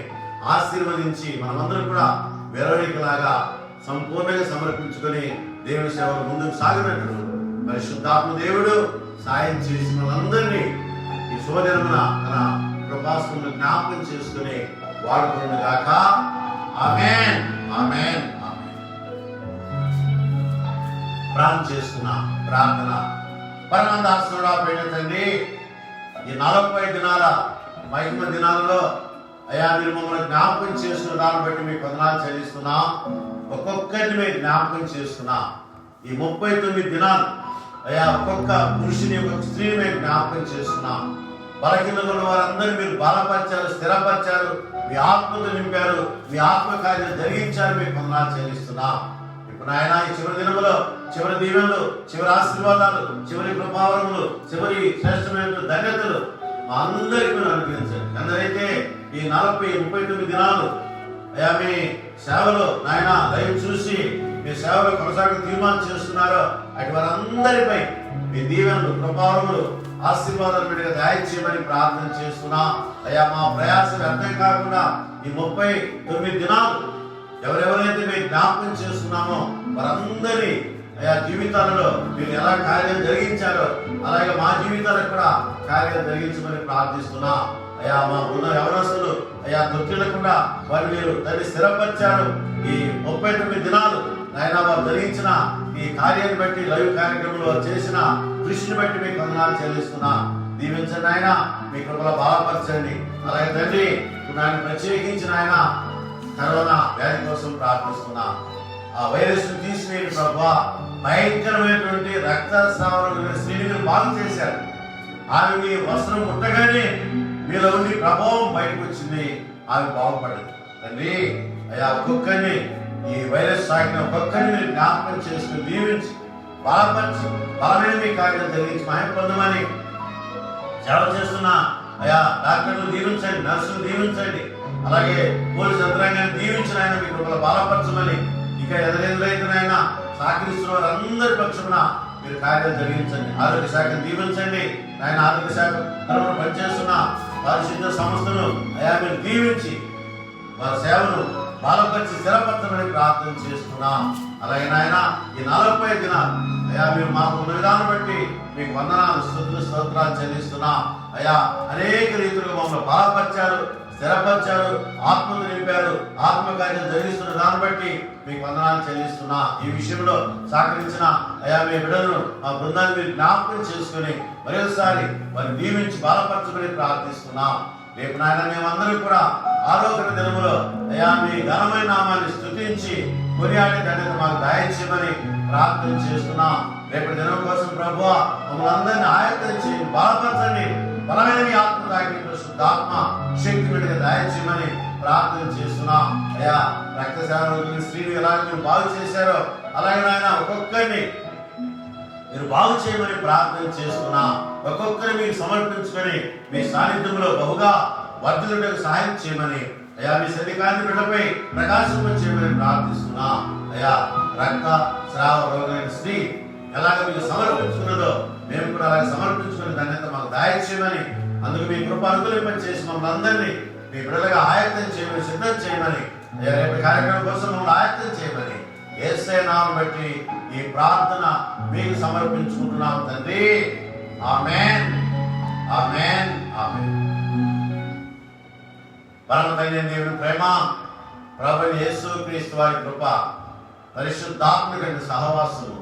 ఆశీర్వదించి మనమందరం కూడా వెరోనికలాగా సంపూర్ణంగా సమర్పించుకొని దేవుని సేవలు ముందుకు సాగినట్లు పరిశుద్ధాత్మ దేవుడు సాయం చేసి మనందరినీ ఈ శుభదినమున తన కృపాస్త్రమును జ్ఞాపకం చేసుకుని వాడుకును గాక. ఆమేన్, ఆమేన్, ఆమేన్. ప్రార్థన చేస్తున్నా. ప్రార్థన. పరమానందాస్తుడా ప్రేమ తండ్రి, ఈ 40 దినాల మహిమ దినాలలో అయ్యా మీరు మమ్మల్ని జ్ఞాపకం చేస్తున్న దాన్ని బట్టి మీకు వందనాలు చెల్లిస్తున్నా. ఒక్కొక్కరిని మీరు జ్ఞాపకం చేస్తున్నా. ఈ 39 దినాలు అయ్యా ఒక్కొక్క పురుషుని, ఒక్కొక్క స్త్రీని మీరు జ్ఞాపకం చేస్తున్నా. బలహీనతలు ఉన్న వారందరూ మీరు బలపరిచారు, స్థిరపరిచారు, మీ ఆత్మతో నింపారు, మీ ఆత్మకార్యం జరిగించారు. మీకు వందనాలు చెల్లిస్తున్నా. ఇప్పుడు నాయన ఈ చివరి దినములో చివరి దీవెనలు, చివరి ఆశీర్వాదాలు, చివరి కృపావరములు, చివరి శ్రేష్టమైన ధన్యతలు మా అందరికీ మీరు అనుగ్రహించండి. ఎందరైతే ఈ 39 దినాలు అయ్యా మీ సేవలో నాయన దయ చూసి మీ సేవలో కొనసాగి తీర్మానం చేస్తున్నారో అటు వారందరిపై మీ దీవెనలు, కృపావరములు, ఆశీర్వాదాలు మీదుగా దయచేయమని ప్రార్థన చేస్తున్నా. అయ్యా మా ప్రయాసం వ్యర్థం కాకుండా ఈ 39 దినాలు ఎవరెవరైతే మేము జ్ఞాపకం చేస్తున్నామో వారందరి అయ్యా జీవితాలలో మీరు ఎలా కార్యం జరిగించారో అలాగే మా జీవితాలకు కూడా కార్యం జరిగించమని ప్రార్థిస్తున్నా. అయ్యా మా ఉన్న యవనస్తులు అయ్యా దొరికినకుండా వారు మీరు దాన్ని స్థిరపరిచారు. ఈ 39 దినాలు ఆయన వారు జరిగించిన ఈ కార్యాన్ని బట్టి, లైవ్ కార్యక్రమంలో చేసిన కృషిని బట్టి మీకు వందనాలు చెల్లిస్తున్నా. దీవించండి ఆయన, మీ కృపలో బలపరచండి. అలాగే తండ్రి ఆయన ప్రత్యేకించిన ఆయన కరోనా వ్యాధి కోసం ప్రార్థిస్తున్నా. ఆ వైరస్ ను తీసివేయండి ప్రభువా. భయంకరమైనటువంటి రక్తస్రావం స్త్రీని మీరు బాగు చేశారు. ఆమె మీ వస్త్రం ముట్టగానే మీలో ఉండి ప్రభావం బయటకు వచ్చింది, ఆమె బాగుపడింది. తండ్రి అయ్యా ఒక్కొక్కరిని ఈ వైరస్ సాగిన ఒక్కొక్కరిని మీరు జ్ఞాపకం చేసుకుని దీవించి బలపరిచి బలమైన మీ కార్యాలు జరిగించి మహిమ పొందమని సేవ చేస్తున్నా. అయ్యా డాక్టర్లు దీవించండి, నర్సులు దీవించండి, అలాగే పోలీసు యంత్రాంగాన్ని దీవించిన ఆయన మీ కృపలో బలపరచమని, ఇక ఎదురైనా సహకరిస్తున్న వారందరి పక్షమున మీరు కార్యాలు జరిగించండి. ఆరోగ్య శాఖను దీవించండి. ఆయన ఆరోగ్య శాఖ పనిచేస్తున్న పరిశుద్ధ సంస్థను అయా మీరు దీవించి వారి సేవను బలపరిచి స్థిరపరచమని ప్రార్థన చేస్తున్నా. అలాగే నాయన ఈ 40 దినాలు అయ్యా మీరు మాకు ఉన్న విధానం బట్టి మీకు వందనాలు, స్తుతులు, స్తోత్రాలు చెల్లిస్తున్నా. అయ్యా అనేక రీతులుగా మమ్మల్ని బలపరిచారు, స్థిరపరిచారు, ఆత్మను నింపారు, ఆత్మకార్యం జరిగిస్తున్న దాన్ని బట్టి మీకు వందనాలు చెల్లిస్తున్నా. ఈ విషయంలో సహకరించిన అయా మీ బిడ్డలను మా బృందాన్ని మీరు జ్ఞాపకం చేసుకుని మరొకసారి వారిని దీవించి బలపరచుకుని ప్రార్థిస్తున్నా. రేపు నాయన మేమందరం కూడా ఆరోగ్య దినములో అయా మీ ఘనమైన నామాన్ని స్తుతించి కొనియాడే ధన్యత మాకు దయచేయమని ప్రార్థన చేస్తున్నా. రేపటి దినం కోసం ప్రభువా మమ్మల్ని అందరినీ ఆయత్తరించి బలపరచండి. బలమైన మీ ఆత్మ తాకి శుద్ధాత్మ శక్తి విడిగా దయచేయమని ప్రార్థన చేస్తున్నా. అయ్యా రక్తశాల స్త్రీని ఎలాగ మీరు బాగు చేశారో అలాగే నాయన ఒక్కొక్కరిని మీరు బాగు చేయమని ప్రార్థన చేస్తున్నా. ఒక్కొక్కరు మీకు సమర్పించుకొని మీ సాన్నిధ్యంలో బహుగా వర్ధులకు సహాయం చేయమని అయ్యా మీ సన్నికాన్ని బిడ్డపై ప్రకాశింప చేయమని ప్రార్థిస్తున్నా. అయ్యా రక్త స్రావ రోగమైన స్త్రీ ఎలాగ మీకు సమర్పించుకున్నదో మేము కూడా అలాగే సమర్పించుకుని ధన్యత మాకు దయచేయమని, అందుకు మీ కృప అనుకూలింప చేసి మమ్మల్ని అందరినీ మీ బిడ్డలుగా ఆయత్తం చేయమని, సిద్ధం చేయమని, రేపు కార్యక్రమం కోసం మమ్మల్ని ఆయత్తం చేయమని యేసయ్య నామమును బట్టి ఈ ప్రార్థన మీకు సమర్పించుకుంటున్నాం తండ్రి. ఆమేన్, ఆమేన్, ఆమేన్. పరమతండ్రి దేవుని ప్రేమ, ప్రభువైన యేసుక్రీస్తు వారి కృప, పరిశుద్ధాత్మక సహవాసము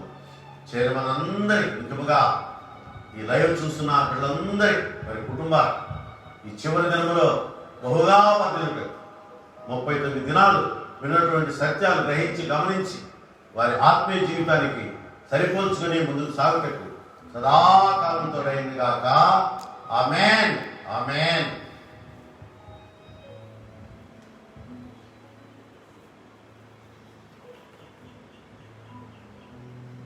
చేరమనందరి, ముఖ్యముగా ఈ లైవ్ చూస్తున్న పిల్లలందరి వారి కుటుంబాలు ఈ చివరి దినములో బహుగా వర్ధిల్లుటకు 39 దినాలు విన్నటువంటి సత్యాలు గ్రహించి గమనించి వారి ఆత్మీయ జీవితానికి సరిపోల్చుకుని ముందుకు సాగుటకు సదాకాలంతో అయింది గాక. ఆమేన్, ఆమేన్.